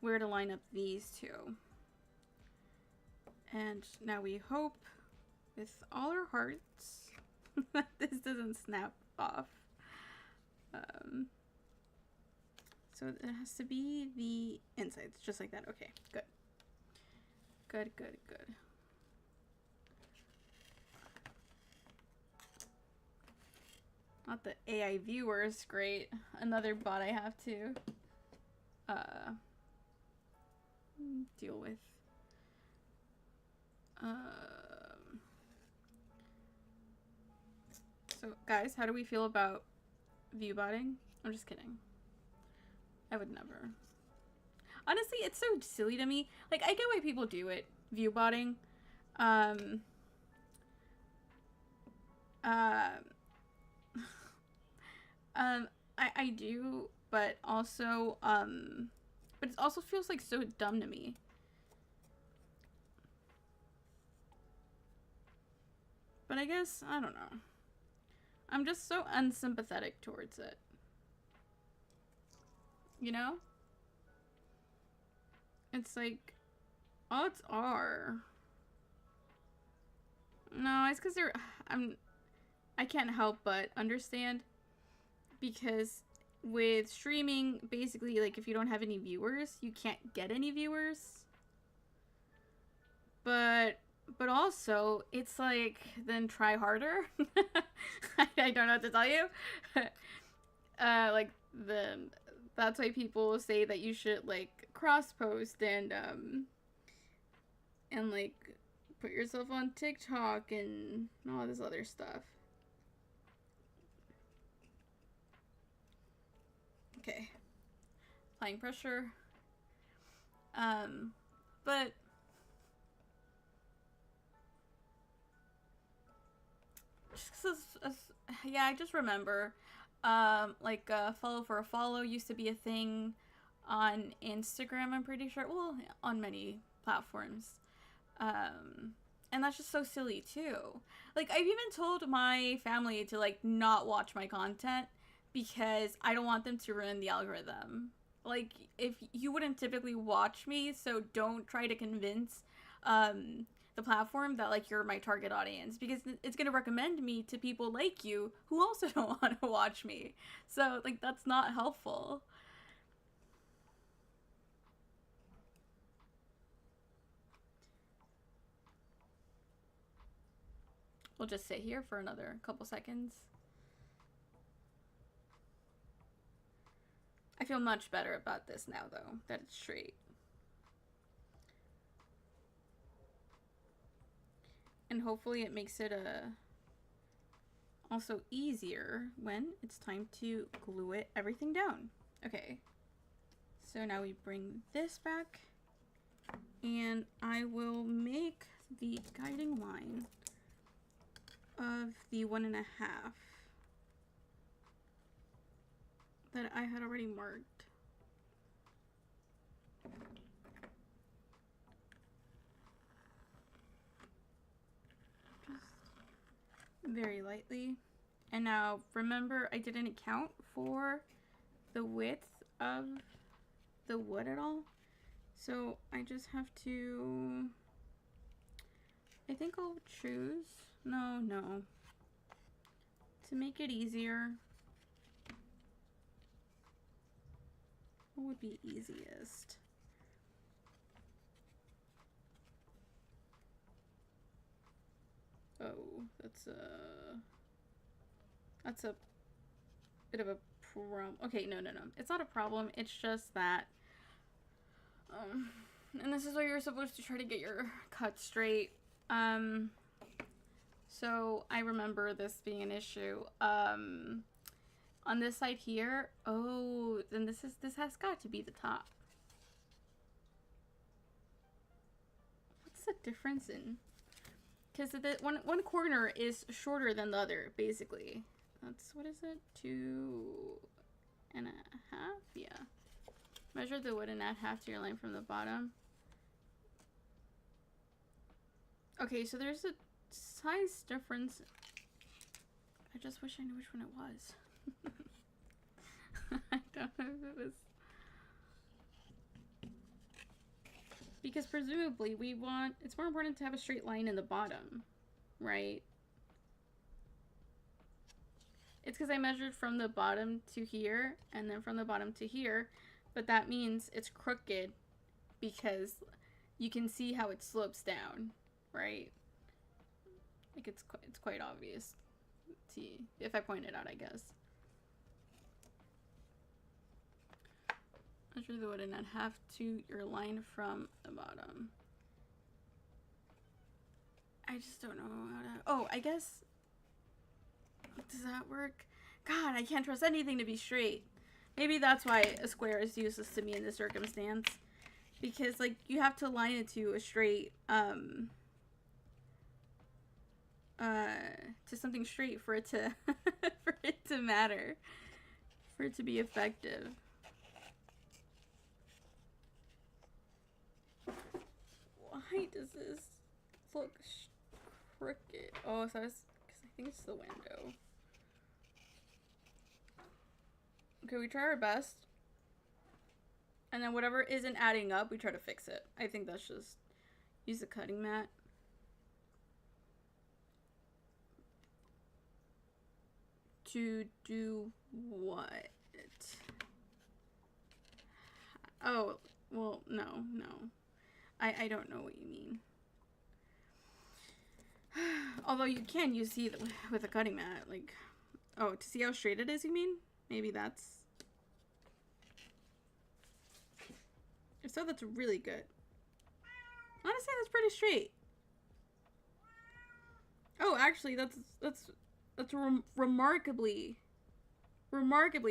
where to line up these two. And now we hope with all our hearts that this doesn't snap off. So it has to be the insides, just like that. Okay, good. Good, good, good. Not the AI viewers, great. Another bot I have to deal with. So guys, how do we feel about view botting? I'm just kidding. I would never. Honestly, it's so silly to me. Like, I get why people do it, view botting. I do, but also, but it also feels like so dumb to me. But I guess, I don't know. I'm just so unsympathetic towards it. You know? It's like, odds are. No, it's because I can't help but understand. Because with streaming, basically, like, if you don't have any viewers, you can't get any viewers. But also, it's like, then try harder. I don't know what to tell you. Like, that's why people say that you should, like, cross-post and like, put yourself on TikTok and all this other stuff. Okay. Applying pressure. But yeah, I just remember, like, follow for a follow used to be a thing on Instagram, I'm pretty sure. Well, on many platforms. And that's just so silly, too. Like, I've even told my family to, like, not watch my content because I don't want them to ruin the algorithm. Like, if you wouldn't typically watch me, so don't try to convince, the platform that, like, you're my target audience, because it's going to recommend me to people like you who also don't want to watch me. So, like, that's not helpful. We'll just sit here for another couple seconds. I feel much better about this now, though, that it's straight. And hopefully it makes it also easier when it's time to glue everything down. Okay, so now we bring this back, and I will make the guiding line of the 1.5 that I had already marked. Just very lightly. And now remember, I didn't account for the width of the wood at all. So I just have to, I think I'll choose, no. To make it easier, what would be easiest? Oh, that's a bit of a problem. Okay, no. It's not a problem. It's just that, and this is where you're supposed to try to get your cut straight. So I remember this being an issue. On this side here, oh, then this has got to be the top. What's the difference in? Because the one corner is shorter than the other, basically. That's, what is it? 2.5? Yeah. Measure the wood and add half to your line from the bottom. Okay, so there's a size difference. I just wish I knew which one it was. I don't know if it was. Because presumably we want, it's more important to have a straight line in the bottom, right? It's because I measured from the bottom to here and then from the bottom to here, but that means it's crooked because you can see how it slopes down, right? Like it's quite obvious. See, if I point it out, I guess. Measure the wood and add half to your line from the bottom. I just don't know how to. Oh, I guess. Does that work? God, I can't trust anything to be straight. Maybe that's why a square is useless to me in this circumstance. Because, like, you have to line it to a straight, to something straight for it to, for it to matter. For it to be effective. Why does this look crooked? Oh, so because I think it's the window. Okay, we try our best. And then whatever isn't adding up, we try to fix it. I think that's just use a cutting mat. To do what? Oh, well, no. I don't know what you mean. Although you can use it with a cutting mat, like, oh, to see how straight it is, you mean? Maybe that's, if so, that's really good. Honestly, that's pretty straight. Oh, actually, that's remarkably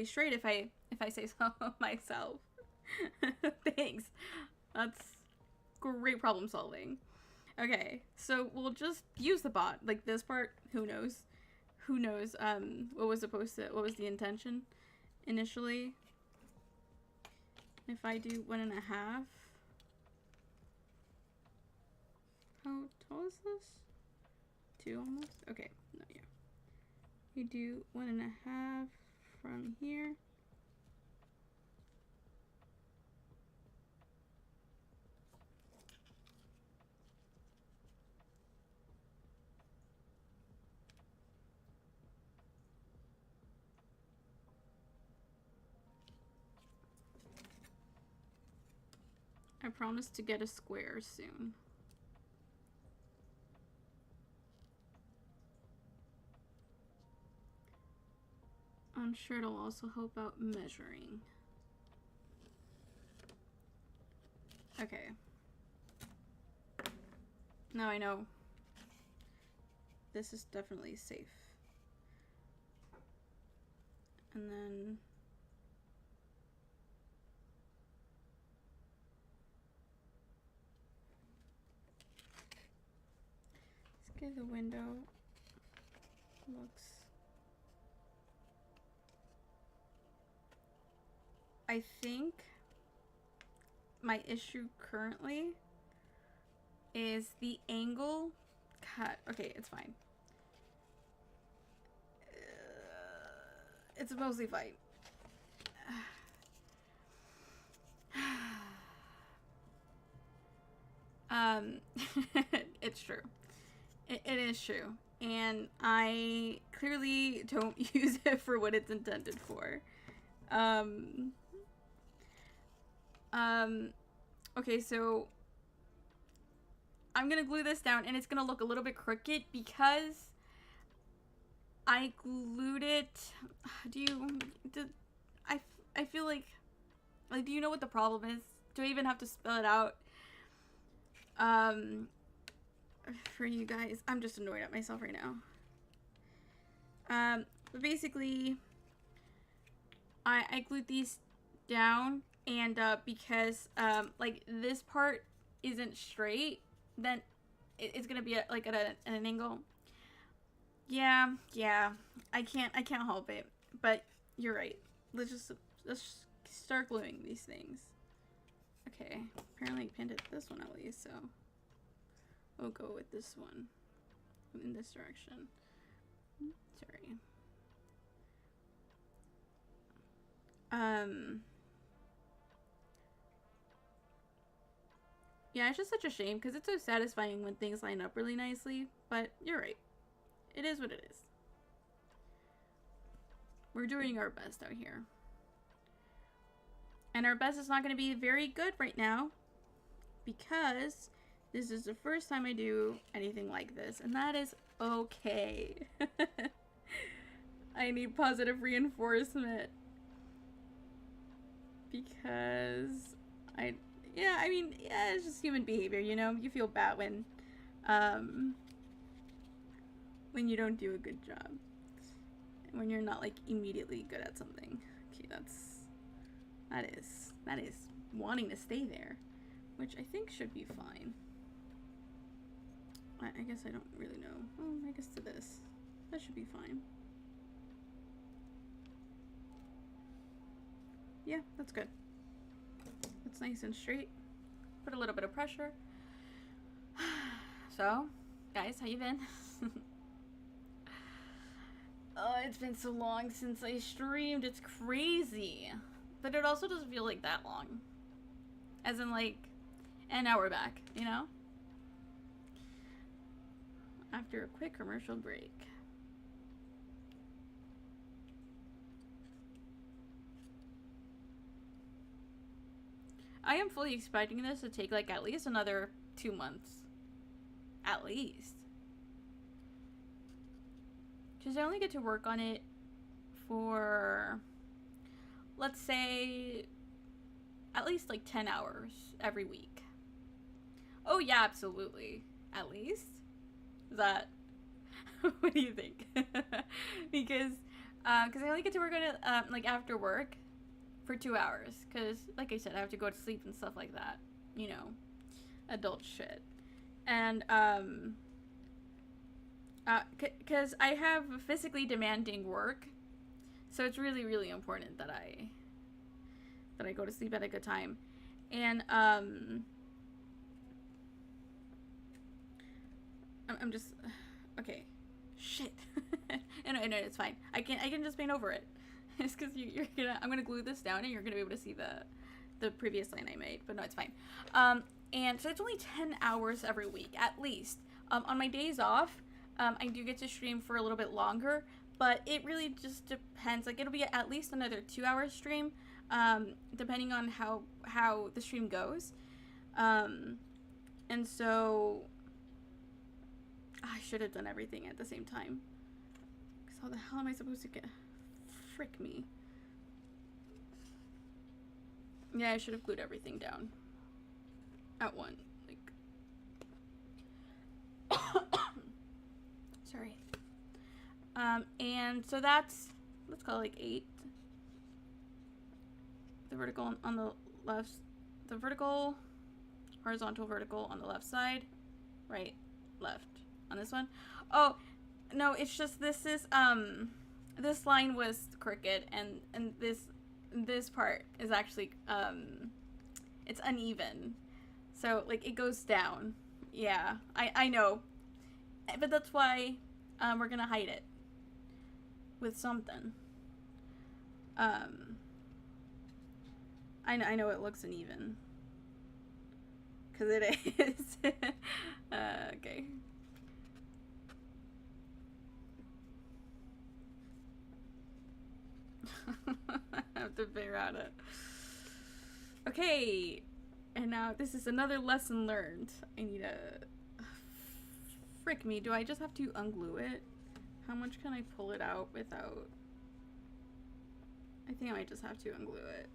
straight if I say so myself. Thanks. That's great problem solving. Okay, so we'll just use the bot. Like this part, who knows? Who knows what was the intention initially? If I do 1.5, how tall is this? 2 almost? Okay, no, yeah. You do 1.5 from here. I promise to get a square soon. I'm sure it'll also help out measuring. Okay. Now I know. This is definitely safe. And then let's get the window looks. I think my issue currently is the angle. God, okay, it's fine. It's mostly fine. It's true. It is true. And I clearly don't use it for what it's intended for. Okay, so I'm gonna glue this down, and it's gonna look a little bit crooked because I glued it. I feel like, do you know what the problem is? Do I even have to spell it out? For you guys, I'm just annoyed at myself right now. But basically, I glued these down, and because like this part isn't straight, then it's gonna be at an angle. Yeah, I can't help it. But you're right. Let's start gluing these things. Okay, apparently I pinned it this one at least, so we'll go with this one in this direction. Sorry. Yeah, it's just such a shame because it's so satisfying when things line up really nicely, but you're right. It is what it is. We're doing our best out here. And our best is not going to be very good right now because this is the first time I do anything like this, and that is okay. I need positive reinforcement because it's just human behavior, you know? You feel bad when you don't do a good job. When you're not like immediately good at something. Okay, that is wanting to stay there, which I think should be fine. I guess I don't really know. Oh, I guess to this. That should be fine. Yeah, that's good. It's nice and straight. Put a little bit of pressure. So, guys, how you been? Oh, it's been so long since I streamed. It's crazy. But it also doesn't feel like that long. As in, like, and now we're back, you know? After a quick commercial break. I am fully expecting this to take, like, at least another 2 months. At least. Because I only get to work on it for, let's say, at least like 10 hours every week. Oh yeah, absolutely. At least? Is that, what do you think? Because I only get to work on it like after work for 2 hours. Because like I said, I have to go to sleep and stuff like that. You know, adult shit. And because I have physically demanding work, so it's really, really important that I go to sleep at a good time. And I'm just okay. Shit. No, it's fine. I can just paint over it. It's because I'm gonna glue this down and you're gonna be able to see the previous line I made. But no, it's fine. And so it's only 10 hours every week at least. On my days off, I do get to stream for a little bit longer, but it really just depends. Like, it'll be at least another 2-hour stream, depending on how the stream goes. And so I should have done everything at the same time. Because how the hell am I supposed to get? Frick me. Yeah, I should have glued everything down at one. Sorry. And so that's, let's call it like 8. The vertical on the left, the vertical, horizontal, vertical on the left side, right, left on this one. Oh, No, it's just this line was crooked, and this part is actually it's uneven. So like it goes down. Yeah, I know. But that's why we're going to hide it with something. I know it looks uneven. Cuz it is. Okay. I have to figure out it. Okay. And now this is another lesson learned. I need a... Frick me, do I just have to unglue it? How much can I pull it out without... I think I might just have to unglue it.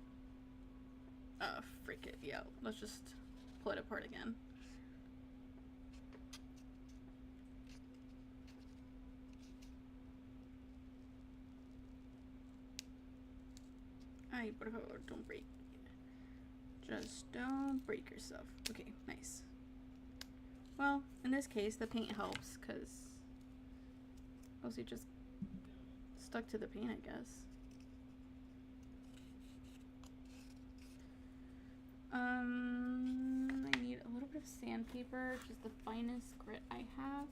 Oh, frick it. Yeah, let's just pull it apart again. Ay, por favor, don't break. Just don't break yourself. Okay, nice. Well, in this case, the paint helps, because mostly just stuck to the paint, I guess. I need a little bit of sandpaper, which is the finest grit I have.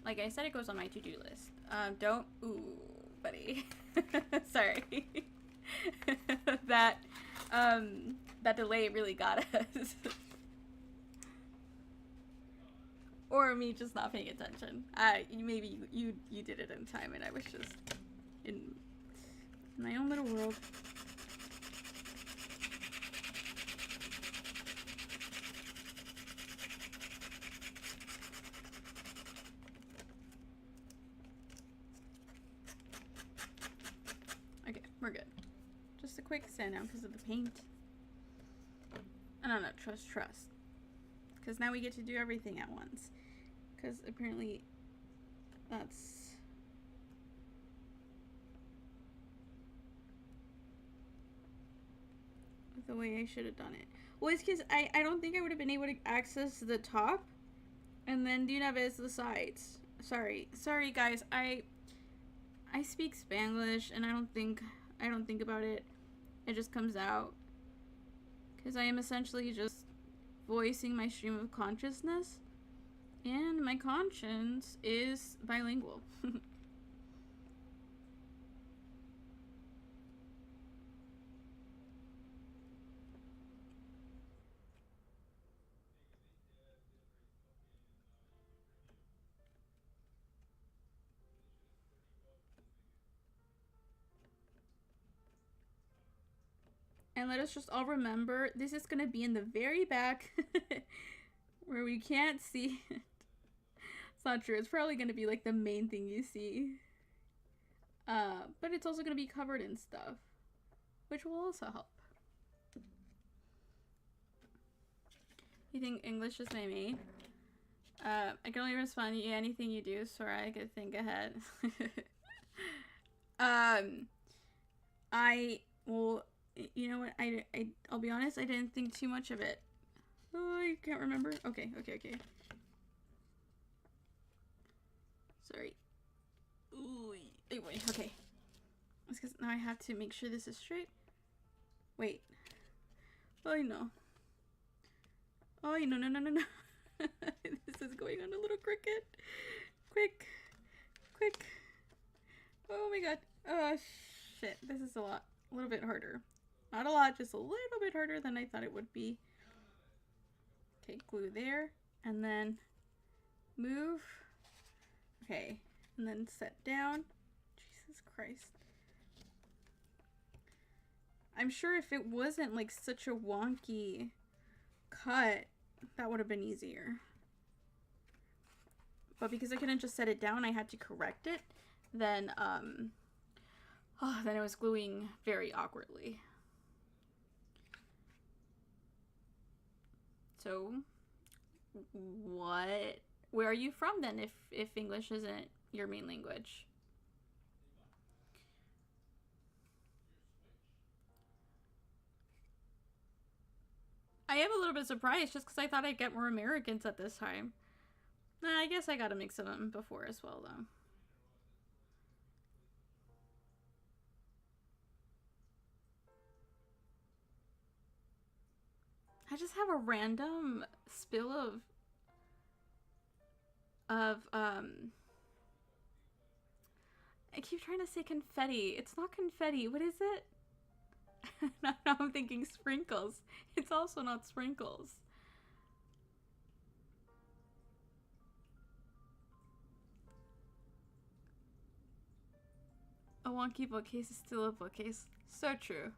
Like I said, it goes on my to-do list. Don't, ooh, buddy. Sorry. that delay really got us. Or me just not paying attention. Maybe you did it in time and I was just in my own little world. Okay, we're good. Just a quick sand down because of the paint. I don't know, trust. Because now we get to do everything at once. Because apparently that's the way I should have done it. Well, it's because I don't think I would have been able to access the top and then de una vez the sides. Sorry guys. I speak Spanglish and I don't think about it. It just comes out. Because I am essentially just voicing my stream of consciousness. And my conscience is bilingual. And let us just all remember, this is going to be in the very back where we can't see it. It's not true. It's probably going to be like the main thing you see. But it's also going to be covered in stuff, which will also help. You think English is my main? I can only respond to anything you do, so I could think ahead. Well, you know what? I'll be honest. I didn't think too much of it. Oh, I can't remember. Okay. Sorry. Ooh, wait. Okay. It's because now I have to make sure this is straight. Wait. Oh no. Oh no. This is going on a little crooked. Quick. Oh my god. Oh shit. This is a little bit harder. Not a lot, just a little bit harder than I thought it would be. Okay, glue there. And then move. Okay. And then set down. Jesus Christ. I'm sure if it wasn't like such a wonky cut, that would have been easier. But because I couldn't just set it down, I had to correct it. Then it was gluing very awkwardly. So, where are you from then if English isn't your main language? I am a little bit surprised just because I thought I'd get more Americans at this time. Nah, I guess I got a mix of them before as well, though. I just have a random spill of I keep trying to say confetti. It's not confetti. What is it? Now I'm thinking sprinkles. It's also not sprinkles. A wonky bookcase is still a bookcase. So true.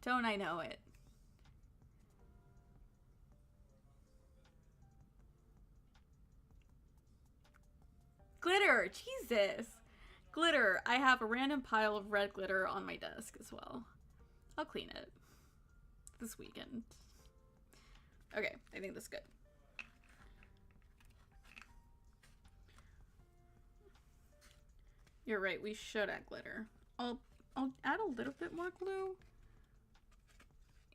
Don't I know it? Glitter! Jesus! Glitter. I have a random pile of red glitter on my desk as well. I'll clean it this weekend. Okay, I think that's good. You're right, we should add glitter. I'll add a little bit more glue.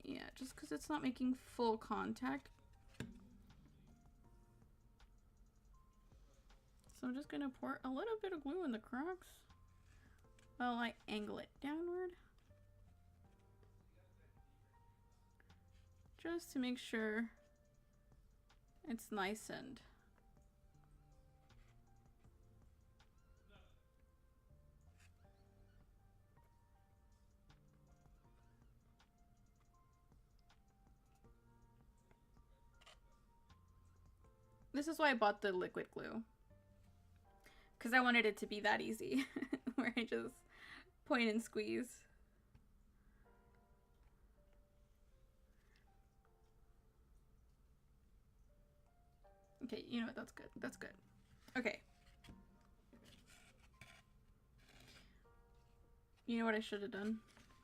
Yeah, just because it's not making full contact. So I'm just gonna pour a little bit of glue in the cracks while I angle it downward. Just to make sure it's nice and this is why I bought the liquid glue. Because I wanted it to be that easy. Where I just point and squeeze. Okay, you know what? That's good. That's good. Okay. You know what I should have done?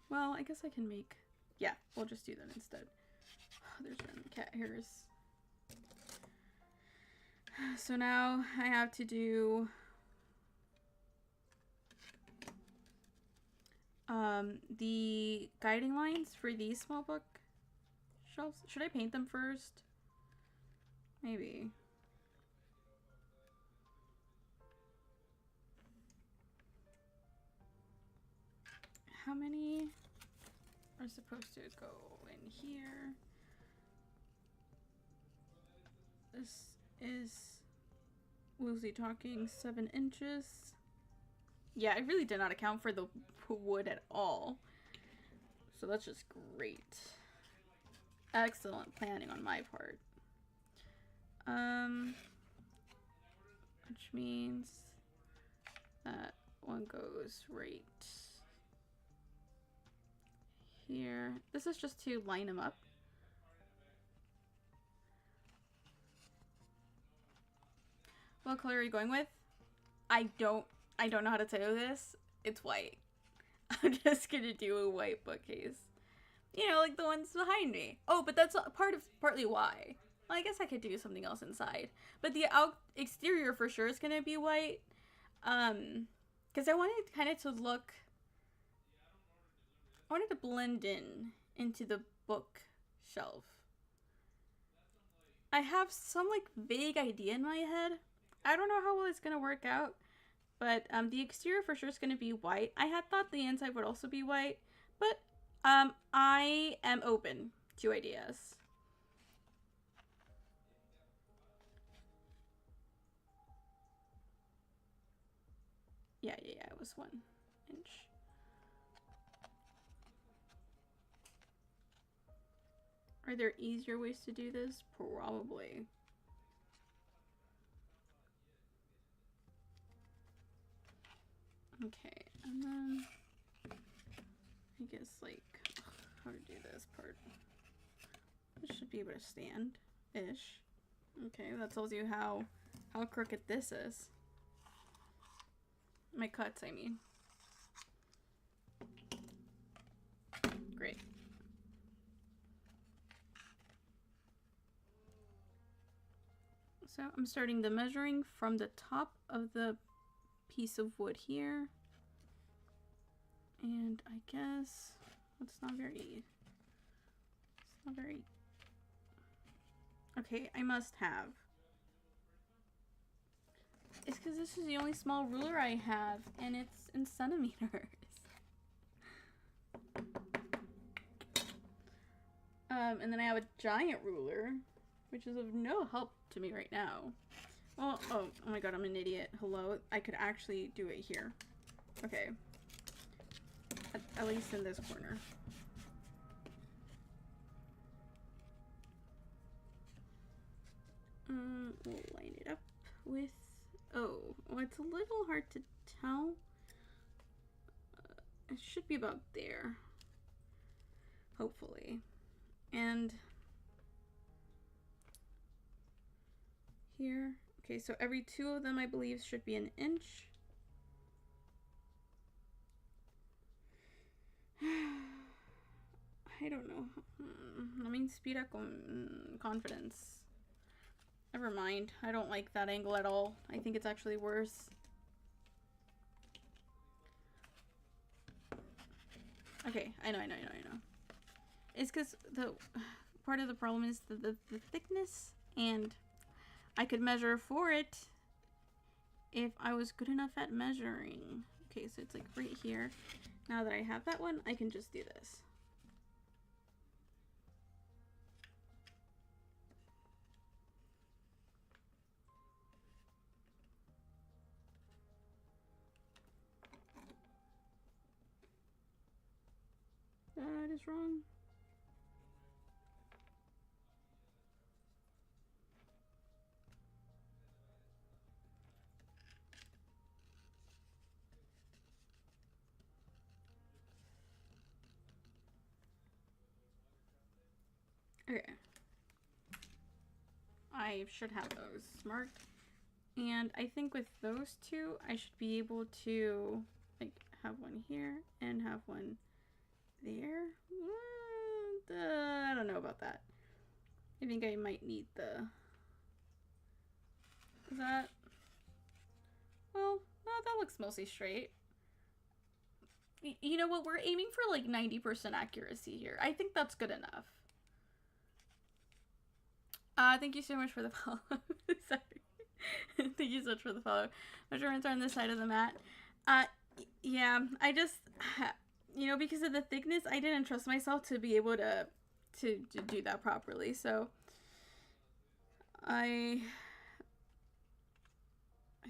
Well, I guess I can make... Yeah, we'll just do that instead. Oh, there's random cat hairs. So now I have to do... the guiding lines for these small book shelves. Should I paint them first? Maybe. How many are supposed to go in here? This is loosely talking 7 inches. Yeah, I really did not account for the wood at all. So that's just great. Excellent planning on my part. Which means that one goes right here. This is just to line them up. What color are you going with? I don't know how to tell you this. It's white. I'm just gonna do a white bookcase. You know, like the ones behind me. Oh, but that's partly why. Well, I guess I could do something else inside. But the exterior for sure is gonna be white. Because I wanted kind of to look... I wanted to blend in into the bookshelf. I have some, like, vague idea in my head. I don't know how well it's gonna work out. But the exterior for sure is gonna be white. I had thought the inside would also be white. But I am open to ideas. Yeah, it was 1 inch. Are there easier ways to do this? Probably. Okay, and then I guess like how to do this part. It should be able to stand-ish. Okay, that tells you how crooked this is. My cuts, I mean. Great. So I'm starting the measuring from the top of the piece of wood here. And I guess it's not very Okay, I must have. It's because this is the only small ruler I have, and it's in centimeters. And then I have a giant ruler, which is of no help to me right now. Well, oh my god, I'm an idiot. Hello? I could actually do it here. Okay. At least in this corner. We'll line it up with... Oh, well, it's a little hard to tell. It should be about there. Hopefully. And... here. Okay, so every two of them, I believe, should be an inch. I don't know. I mean, speed up confidence. Never mind. I don't like that angle at all. I think it's actually worse. Okay, I know. It's because the part of the problem is the thickness, and I could measure for it if I was good enough at measuring. Okay, so it's like right here. Now that I have that one, I can just do this. That is wrong. Okay. I should have those marked. And I think with those two, I should be able to like have one here and have one there. I don't know about that. I think I might need the... Is that... Well, no, that looks mostly straight. You know what? We're aiming for like 90% accuracy here. I think that's good enough. Thank you so much for the follow. Sorry. Thank you so much for the follow. Measurements are on this side of the mat. Yeah, I just, you know, because of the thickness, I didn't trust myself to be able to do that properly. So I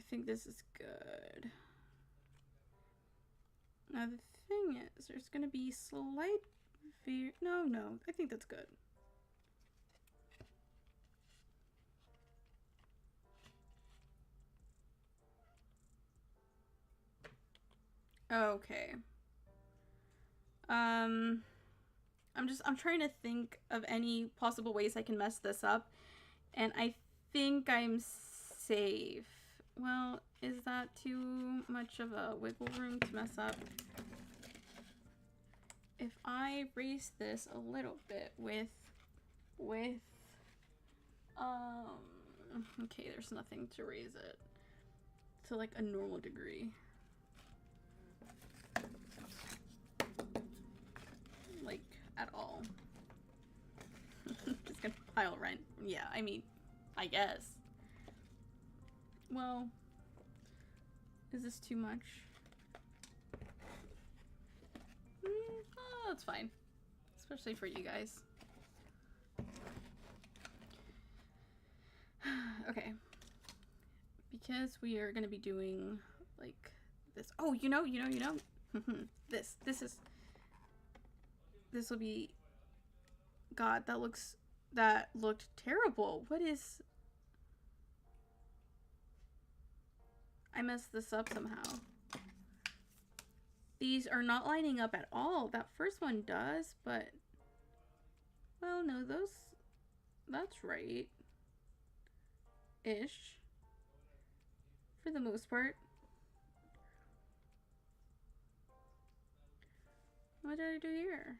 think this is good. Now the thing is, there's gonna be slight no, I think that's good. Okay. I'm trying to think of any possible ways I can mess this up, and I think I'm safe. Well, is that too much of a wiggle room to mess up? If I raise this a little bit with okay, there's nothing to raise it to like a normal degree. Like, at all. Just gonna pile rent. Yeah, I mean, I guess. Well, is this too much? Oh, that's fine. Especially for you guys. Okay. Because we are gonna be doing, like, this. Oh, you know. This will be... God, that looked terrible. What is... I messed this up somehow. These are not lining up at all. That first one does, but... Well, no, that's right. Ish. For the most part. What did I do here?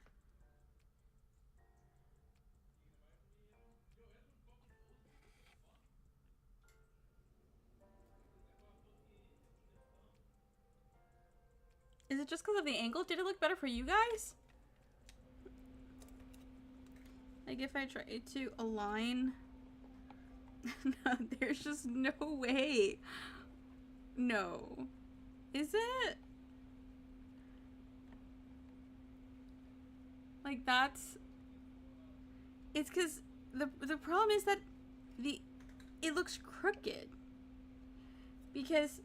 Is it just because of the angle? Did it look better for you guys? Like if I try to align No, there's just no way. No. Is it? Like, that's... It's because the problem is that it looks crooked. Because,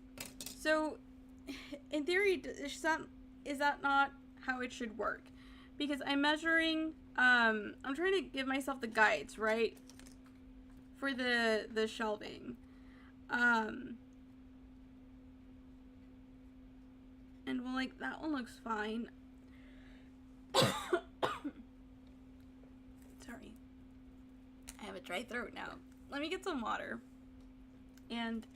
so, in theory, is that not how it should work? Because I'm measuring, I'm trying to give myself the guides, right? For the shelving. And well, like, that one looks fine. Sorry. I have a dry throat now. Let me get some water. And,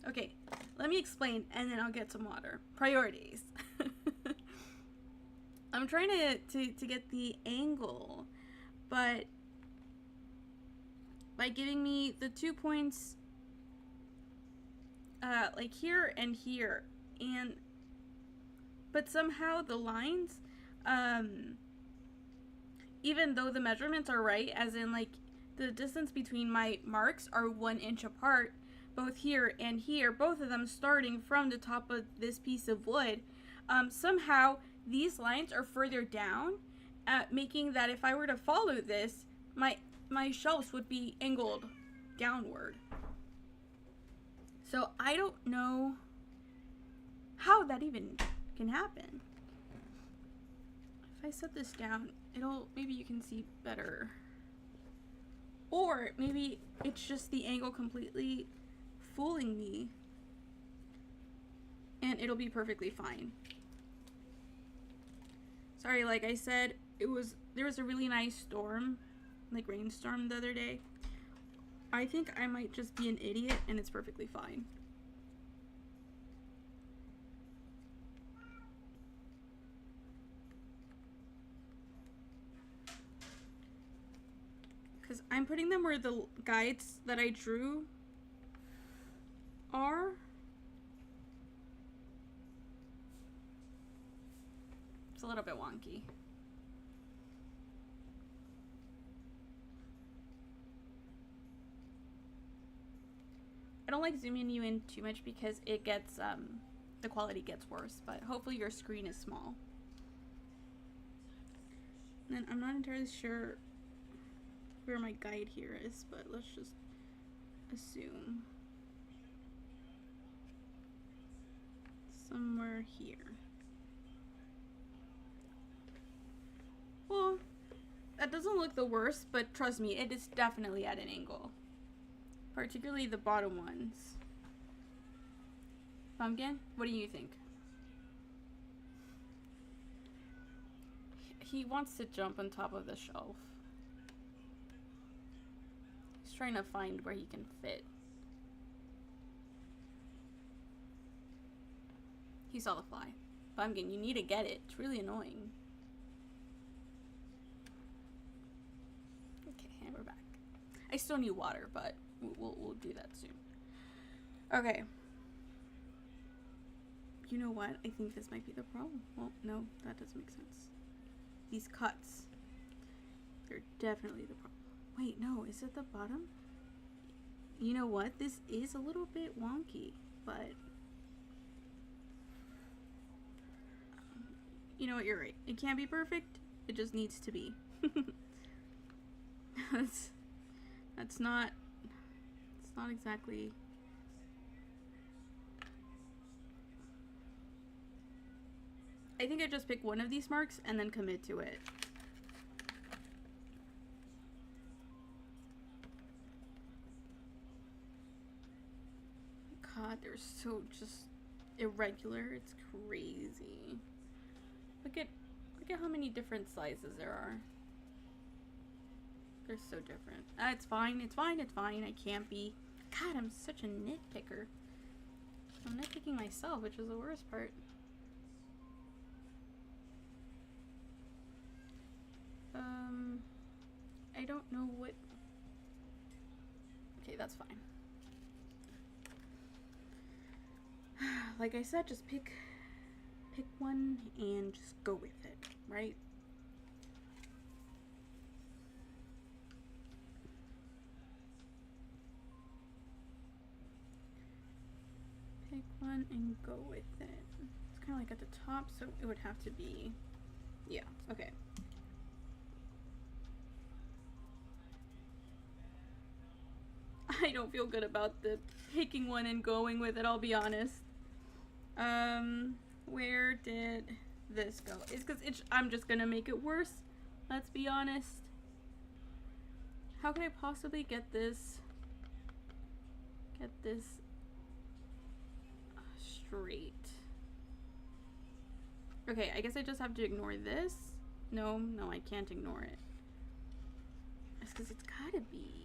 okay, let me explain, and then I'll get some water. Priorities. I'm trying to get the angle, but by giving me the 2 points, like here and here, but somehow the lines, even though the measurements are right, as in like the distance between my marks are 1 inch apart, both here and here, both of them starting from the top of this piece of wood, somehow these lines are further down, making that if I were to follow this, my shelves would be angled downward. So I don't know how that even can happen. If I set this down, maybe you can see better. Or maybe it's just the angle completely fooling me, and it'll be perfectly fine. Sorry, like I said, there was a really nice storm, like rainstorm the other day. I think I might just be an idiot, and it's perfectly fine. Because I'm putting them where the guides that I drew are. It's a little bit wonky. I don't like zooming you in too much because it gets, the quality gets worse, but hopefully your screen is small. And I'm not entirely sure where my guide here is, but let's just assume somewhere here. Well, that doesn't look the worst, but trust me, it is definitely at an angle. Particularly the bottom ones. Pumpkin, what do you think? He wants to jump on top of the shelf. He's trying to find where he can fit. He saw the fly. Pumpkin, you need to get it. It's really annoying. Okay, and we're back. I still need water, but we'll do that soon. Okay. You know what? I think this might be the problem. Well, no, that doesn't make sense. These cuts. They're definitely the problem. Wait, no, is it the bottom? You know what? This is a little bit wonky, but you know what? You're right. It can't be perfect. It just needs to be. That's not. It's not exactly. I think I just pick one of these marks and then commit to it. God, they're so just irregular. It's crazy. Look at how many different sizes there are. They're so different. It's fine. It's fine. It's fine. I can't be. God, I'm such a nitpicker. I'm nitpicking myself, which is the worst part. I don't know what. Okay, that's fine. Like I said, just pick one and just go with it, right? one and go with it. It's kind of like at the top, so it would have to be, yeah, okay. I don't feel good about the picking one and going with it, I'll be honest. Where did this go? It's because I'm just gonna make it worse, let's be honest. How can I possibly get this straight? Okay, I guess I just have to ignore this. No, I can't ignore it. It's because it's gotta be.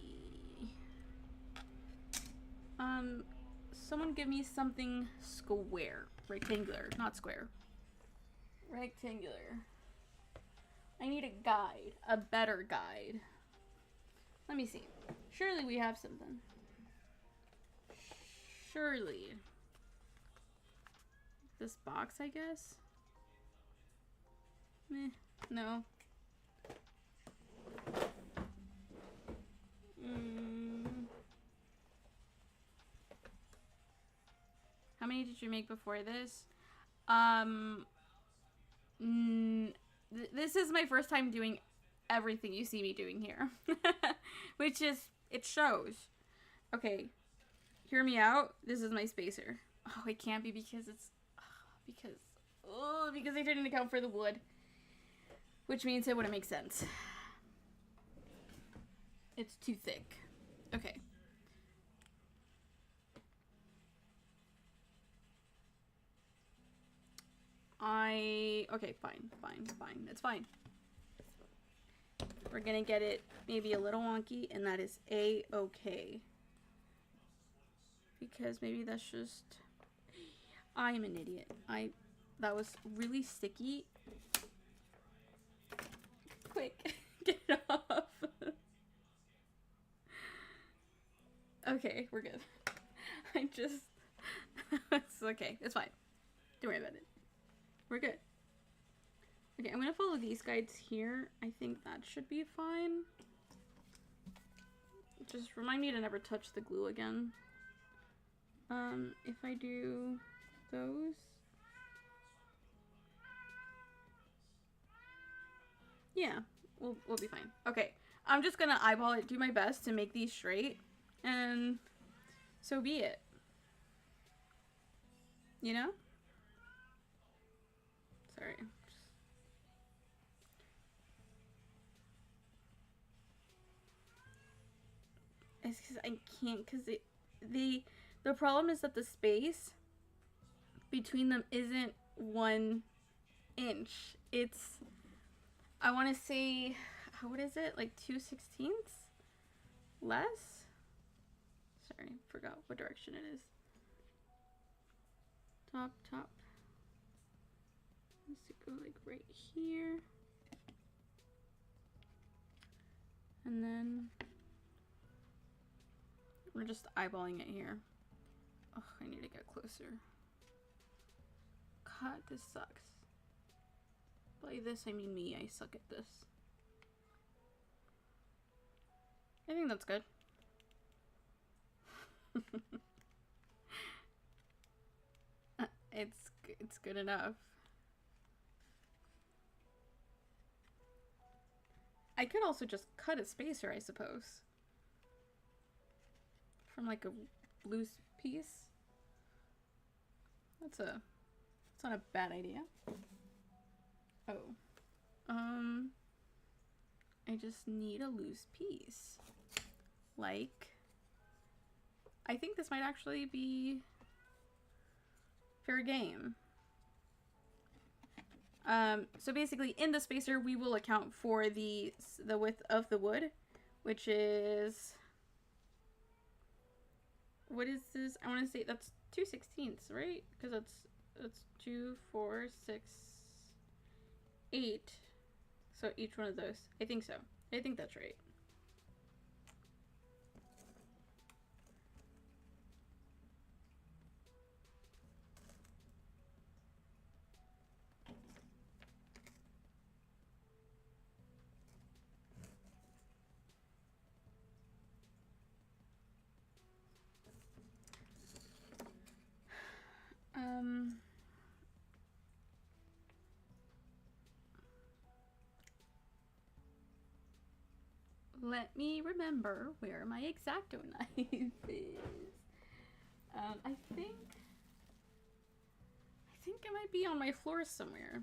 Someone give me something square. Rectangular, not square. Rectangular. I need a guide. A better guide. Let me see. Surely we have something. Surely. This box, I guess? Meh. No. How many did you make before this? This is my first time doing everything you see me doing here. Which is, it shows. Okay. Hear me out. This is my spacer. Oh, it can't be because it's, because I didn't account for the wood. Which means it wouldn't make sense. It's too thick. Okay. Okay, fine. It's fine. We're gonna get it maybe a little wonky, and that is a-okay. Because maybe that's just... I am an idiot. That was really sticky. Quick, get it off. Okay, we're good. It's okay, it's fine. Don't worry about it. We're good. Okay, I'm gonna follow these guides here. I think that should be fine. Just remind me to never touch the glue again. If I do those. Yeah, we'll be fine. Okay, I'm just gonna eyeball it, do my best to make these straight, and so be it. You know? Sorry. It's because I can't, because the problem is that the space between them isn't 1 inch. It's, I want to say, what is it? Like 2/16 less? Sorry, forgot what direction it is. Top. Needs to go like right here. And then we're just eyeballing it here. Oh, I need to get closer. God, this sucks. By this, I mean me. I suck at this. I think that's good. It's good enough. I could also just cut a spacer, I suppose. From like a loose piece. That's not a bad idea. Oh. I just need a loose piece. Like, I think this might actually be fair game. So basically in the spacer we will account for the width of the wood, which is, what is this? I want to say that's 2/16, right? Because that's 2, 4, 6, 8. So each one of those. I think so. I think that's right. let me remember where my X-Acto knife is. I think it might be on my floor somewhere.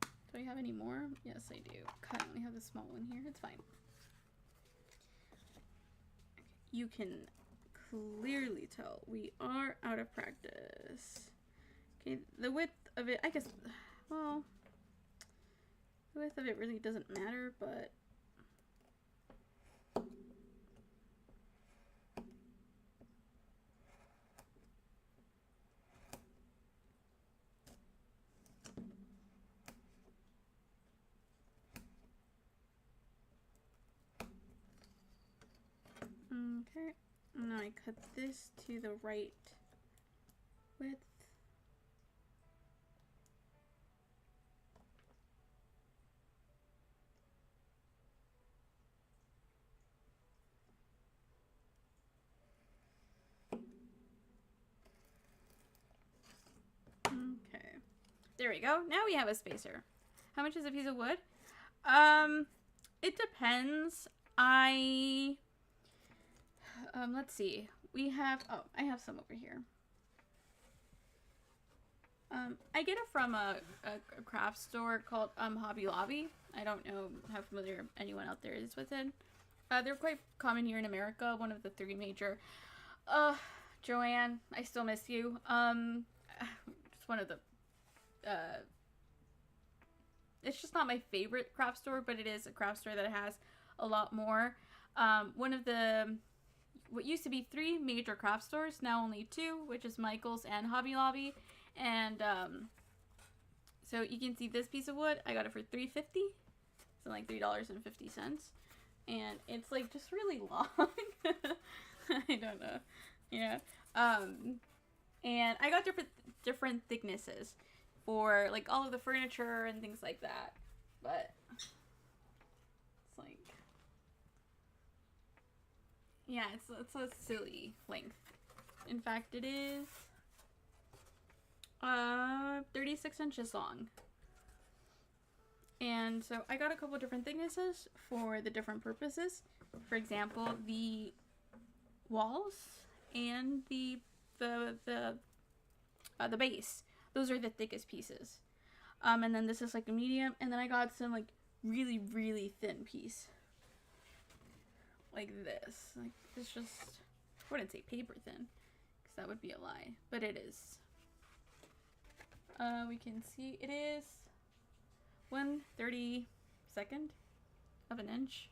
Do I have any more? Yes, I do. God, I only have the small one here. It's fine. You can clearly tell we are out of practice. Okay, the width of it, I guess, well, the width of it really doesn't matter, but okay. Now I cut this to the right width. Okay. There we go. Now we have a spacer. How much is a piece of wood? It depends. Let's see. We have, oh, I have some over here. I get it from a craft store called Hobby Lobby. I don't know how familiar anyone out there is with it. They're quite common here in America. One of the 3 major. Joanne, I still miss you. Just one of the, it's just not my favorite craft store, but it is a craft store that has a lot more. One of the, what used to be 3 major craft stores, now only 2, which is Michael's and Hobby Lobby. And so you can see this piece of wood, I got it for $3.50, so like $3.50, and it's like just really long. I don't know, yeah. And I got different thicknesses for like all of the furniture and things like that, but it's like, yeah, it's a silly length. In fact, it is 36 inches long. And so I got a couple different thicknesses for the different purposes. For example, the walls and the base. Those are the thickest pieces. And then this is like a medium, and then I got some like really, really thin piece. Like this. Like it's just, I wouldn't say paper thin, because that would be a lie, but it is. We can see it is 1/32 of an inch.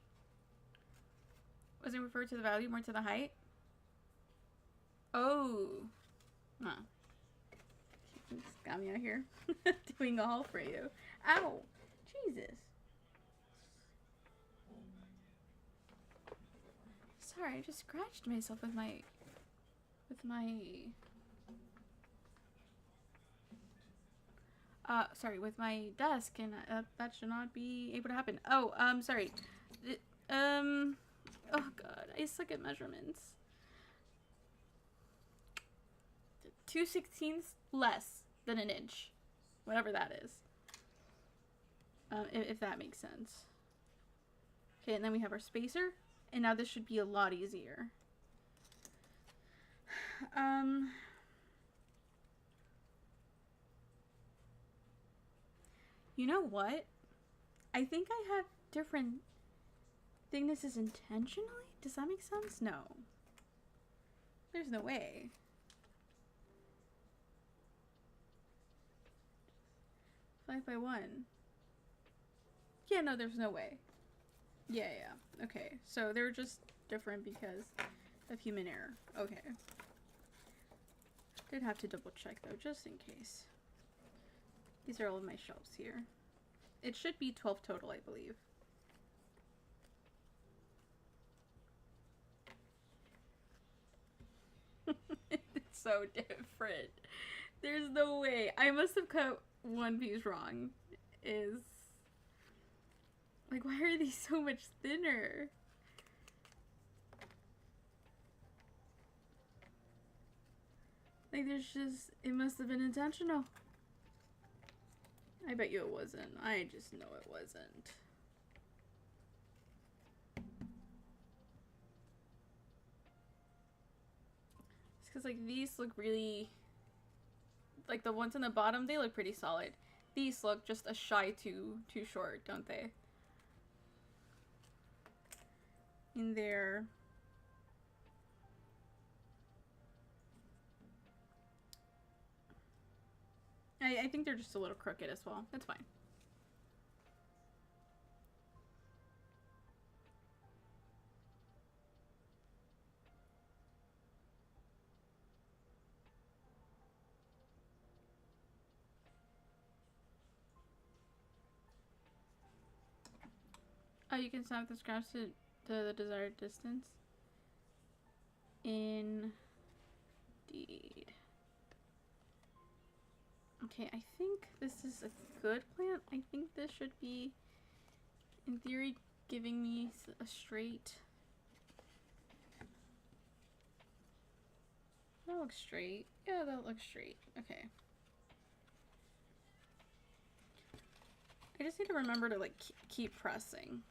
Was it referred to the value more to the height? Oh. Huh. Just got me out here doing a haul for you. Ow. Jesus. Sorry, I just scratched myself with my with my desk, and that should not be able to happen. Oh, sorry. Oh god, I suck at measurements. 2/16 less than an inch, whatever that is. If that makes sense. Okay, and then we have our spacer, and now this should be a lot easier. You know what? I think I have different thicknesses intentionally? Does that make sense? No. There's no way. Five by 1. Yeah, no, there's no way. Yeah. Okay, so they're just different because of human error. Okay. Did have to double check though, just in case. These are all of my shelves here. It should be 12 total, I believe. It's so different. There's no way. I must have cut one piece wrong. Is like, why are these so much thinner? Like, there's just, it must have been intentional. I bet you it wasn't. I just know it wasn't. because like these look really, like the ones on the bottom, they look pretty solid. These look just a shy too short, don't they? In there. I think they're just a little crooked as well. That's fine. Oh, you can snap the scraps to the desired distance. Indeed. Okay, I think this is a good plant. I think this should be, in theory, giving me a straight. That looks straight. Yeah, that looks straight. Okay. I just need to remember to like keep pressing.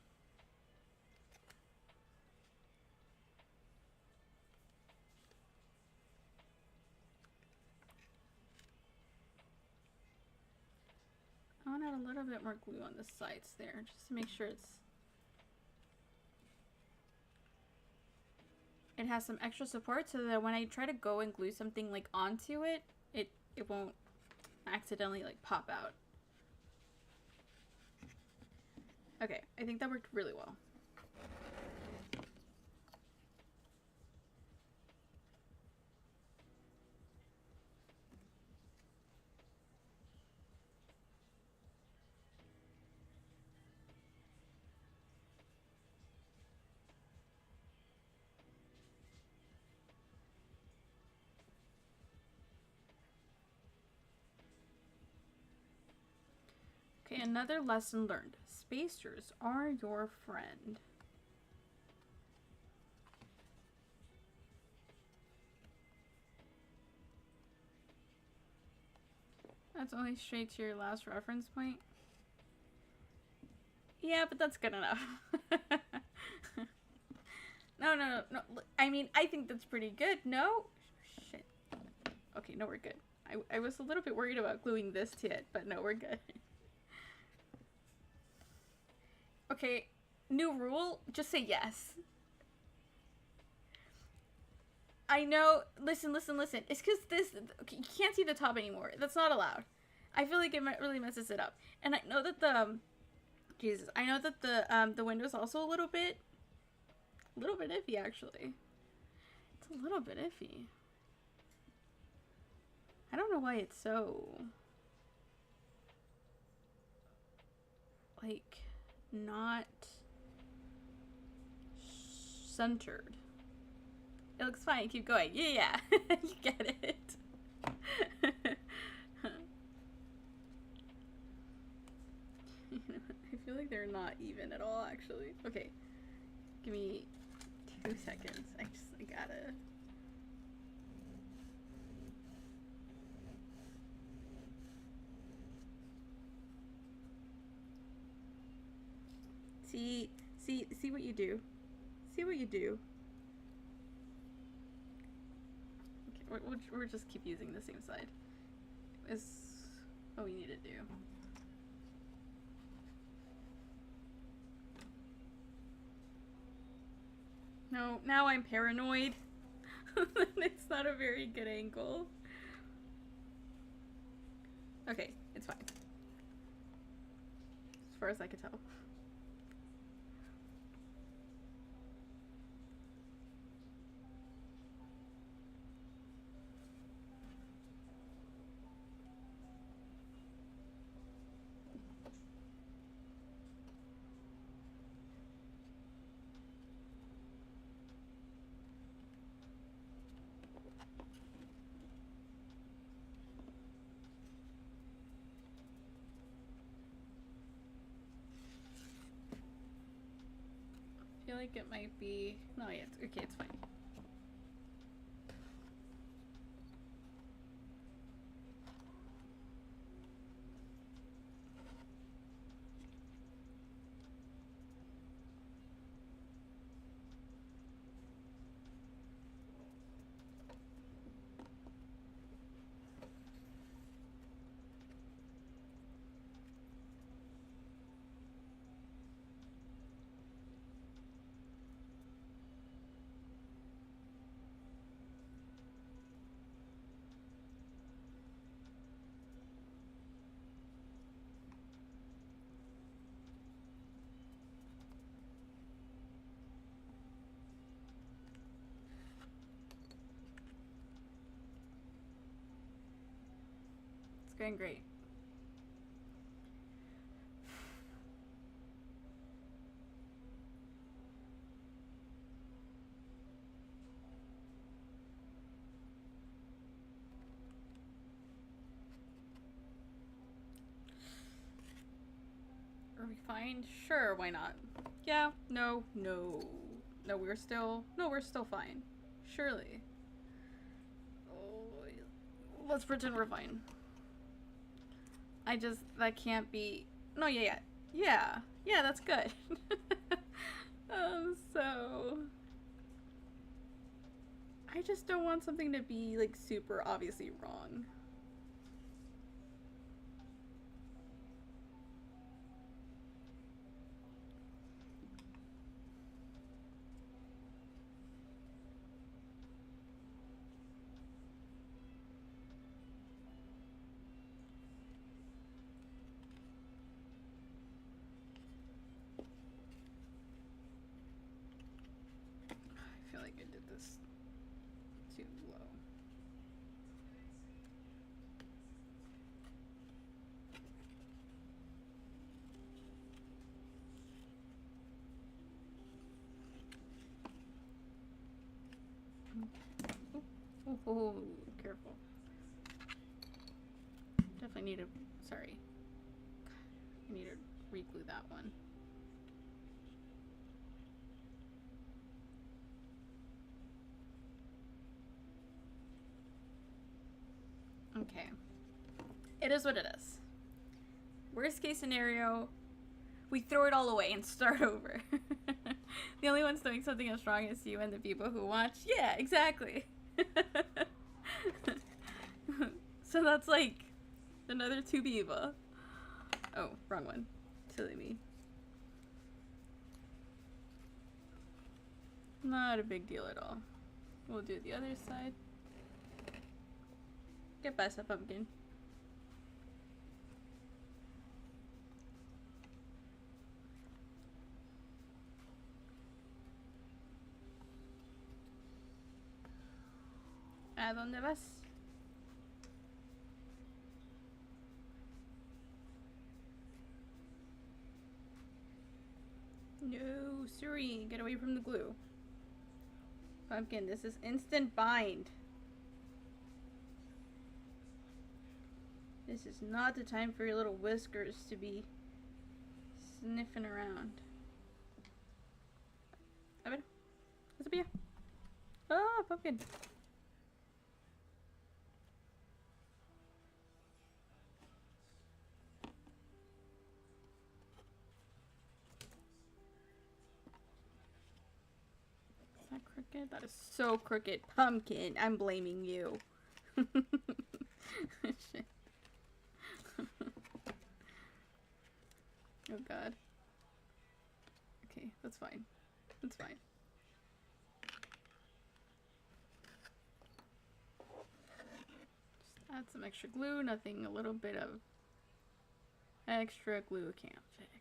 I want to add a little bit more glue on the sides there, just to make sure it has some extra support, so that when I try to go and glue something like onto it, it won't accidentally like pop out. Okay, I think that worked really well. Okay, another lesson learned. Spacers are your friend. That's only straight to your last reference point. Yeah, but that's good enough. No. I mean, I think that's pretty good. No? Shit. Okay, no, we're good. I was a little bit worried about gluing this to it, but no, we're good. Okay, new rule, just say yes. I know, listen. It's because this, okay, you can't see the top anymore. That's not allowed. I feel like it really messes it up. And I know that Jesus, I know that the window's also a little bit iffy, actually. It's a little bit iffy. I don't know why it's so, like, not centered. It looks fine. Keep going. Yeah. You get it. I feel like they're not even at all, actually. Okay. Give me 2 seconds. I gotta... See what you do. See what you do. Okay, we'll just keep using the same side. Is what we need to do. No, now I'm paranoid. It's not a very good angle. Okay, it's fine. As far as I could tell. I feel like it might be... No, yeah, okay, it's fine. going great. Are we fine? Sure, why not? Yeah, no, no. No, we're still fine. Surely. Oh, let's pretend we're fine. That can't be. No, yeah. Yeah, that's good. So. I just don't want something to be, like, super obviously wrong. I feel like I did this too low. Oh, careful. Definitely need to. Sorry. I need to re-glue that one. Okay. It is what it is. Worst case scenario, we throw it all away and start over. The only ones doing something as strong as you and the people who watch. Yeah, exactly. So that's like another 2 people. Oh, wrong one. Silly me. Not a big deal at all. We'll do the other side. Get past that pumpkin. ¿A dónde vas? No, Suri, get away from the glue. Pumpkin, this is instant bind. This is not the time for your little whiskers to be sniffing around. A ver, what's up here? Ah, pumpkin. Is that crooked? That is so crooked. Pumpkin, I'm blaming you. Shit. Oh god. Okay, that's fine. That's fine. Just add some extra glue. Nothing a little bit of extra glue can't fix.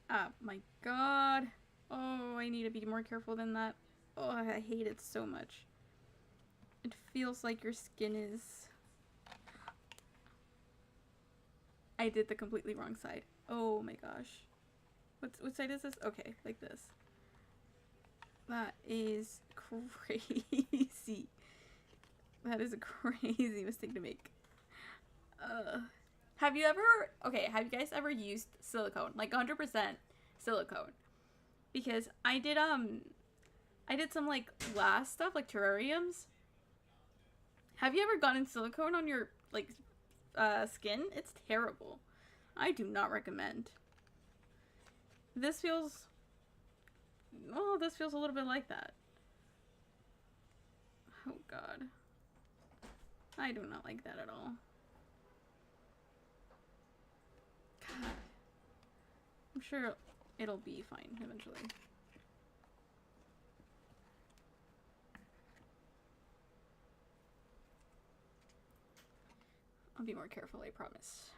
Oh my god. Oh, I need to be more careful than that. Oh, I hate it so much. It feels like your skin is... I did the completely wrong side. Oh my gosh. What side is this? Okay, like this. That is crazy. That is a crazy mistake to make. Have you ever... Okay, have you guys ever used silicone? Like 100% silicone. Because I did some like glass stuff, like terrariums. Have you ever gotten silicone on your like skin? It's terrible. I do not recommend. This feels... Oh, this feels a little bit like that. Oh god. I do not like that at all. God. I'm sure it'll be fine eventually. I'll be more careful, I promise.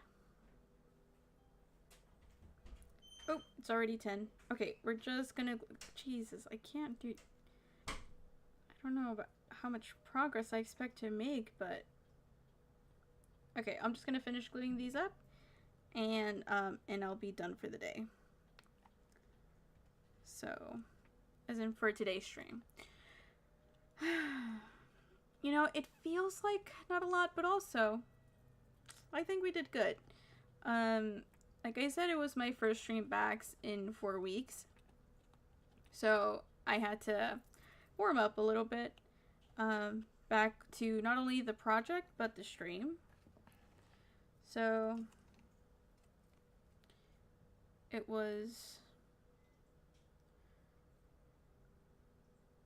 Oh, it's already 10. Okay, we're just gonna... Jesus, I can't do... I don't know about how much progress I expect to make, but... Okay, I'm just gonna finish gluing these up, and I'll be done for the day. So, as in for today's stream. You know, it feels like not a lot, but also, I think we did good. Like I said, it was my first stream back in 4 weeks. So I had to warm up a little bit back to not only the project, but the stream. So it was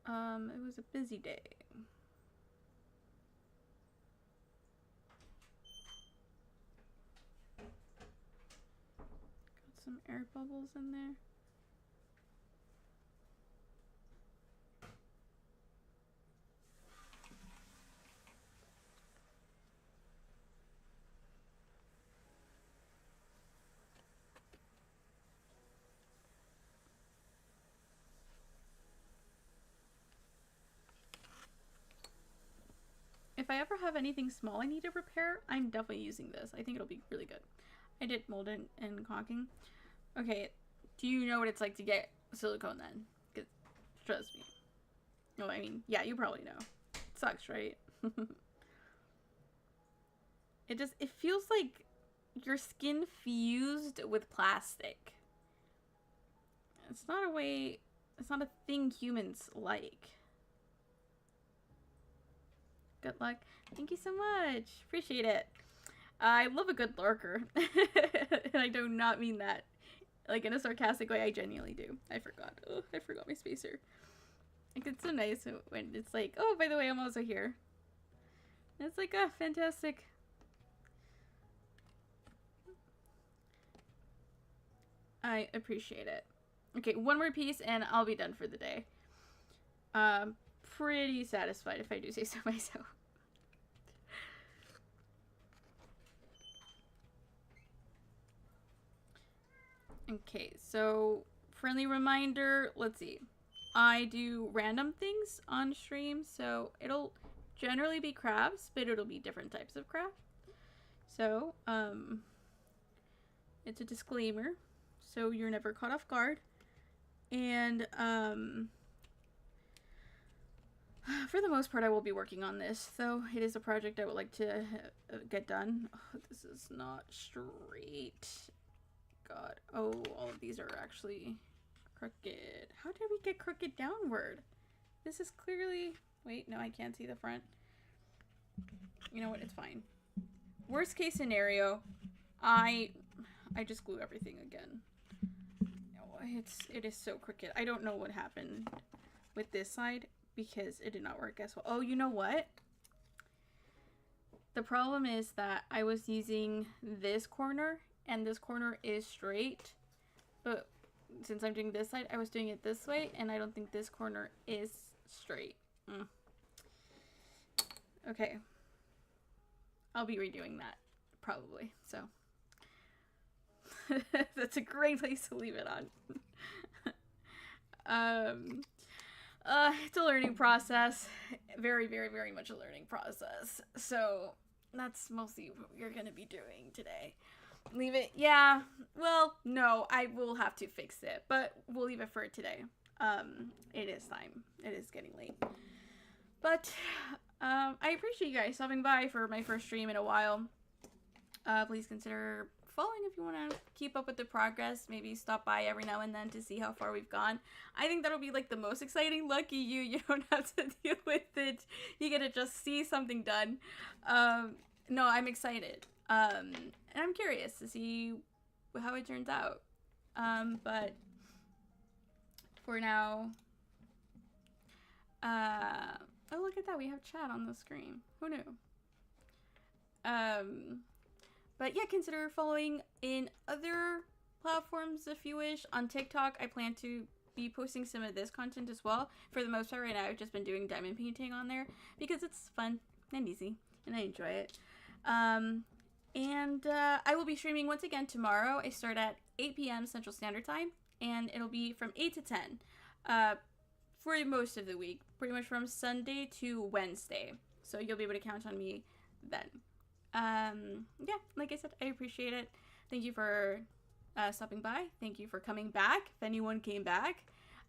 a busy day. Got some air bubbles in there. If I ever have anything small I need to repair, I'm definitely using this. I think it'll be really good. I did molding and caulking. Okay, do you know what it's like to get silicone then? 'Cause, trust me. Oh, I mean, yeah, you probably know. It sucks, right? It feels like your skin fused with plastic. It's not a thing humans like. Good luck. Thank you so much. Appreciate it. I love a good lurker. And I do not mean that like in a sarcastic way. I genuinely do. I forgot. Oh, I forgot my spacer. Like, it's so nice when it's like, oh, by the way, I'm also here. And it's like, oh, fantastic. I appreciate it. Okay, one more piece and I'll be done for the day. Pretty satisfied if I do say so myself. Okay, so friendly reminder, let's see. I do random things on stream, so it'll generally be crafts, but it'll be different types of craft. So, it's a disclaimer, so you're never caught off guard. And, for the most part, I will be working on this, though it is a project I would like to get done. Oh, this is not straight. God. Oh, all of these are actually crooked. How did we get crooked downward? This is clearly... Wait, no, I can't see the front. You know what? It's fine. Worst case scenario, I just glue everything again. It is so crooked. I don't know what happened with this side because it did not work as well. Oh, you know what? The problem is that I was using this corner and this corner is straight, but since I'm doing this side, I was doing it this way and I don't think this corner is straight. Okay. I'll be redoing that probably, so that's a great place to leave it on. It's a learning process. Very, very, very much a learning process. So that's mostly what we're gonna be doing today. Leave it. Yeah. Well, no, I will have to fix it, but we'll leave it for today. It is time. It is getting late. But I appreciate you guys stopping by for my first stream in a while. Please consider following if you want to keep up with the progress. Maybe stop by every now and then to see how far we've gone. I think that'll be like the most exciting. Lucky you. You don't have to deal with it. You get to just see something done. No, I'm excited. And I'm curious to see how it turns out. But for now, oh, look at that. We have chat on the screen. Who knew? But yeah, consider following in other platforms if you wish. On TikTok, I plan to be posting some of this content as well. For the most part right now, I've just been doing diamond painting on there because it's fun and easy and I enjoy it. I will be streaming once again tomorrow. I start at 8 p.m. Central Standard Time, and it'll be from 8 to 10 for most of the week, pretty much from Sunday to Wednesday. So you'll be able to count on me then. Yeah, like I said, I appreciate it. Thank you for stopping by. Thank you for coming back. If anyone came back,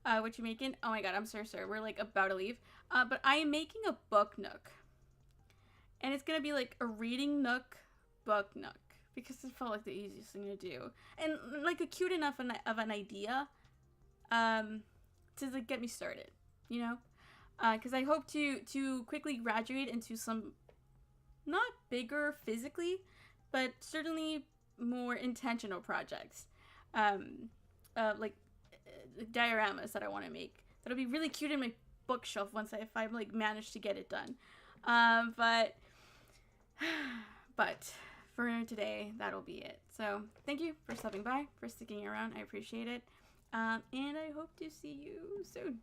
what you making? Oh my god, I'm so sorry. We're like about to leave. But I am making a book nook. And it's gonna be like a reading nook, book nook. Because it felt like the easiest thing to do. And like a cute enough of an idea to like get me started, you know? Because I hope to quickly graduate into some, not bigger physically, but certainly more intentional projects. Like dioramas that I want to make. That'll be really cute in my bookshelf if I like manage to get it done. But for today, that'll be it. So thank you for stopping by, for sticking around. I appreciate it. And I hope to see you soon.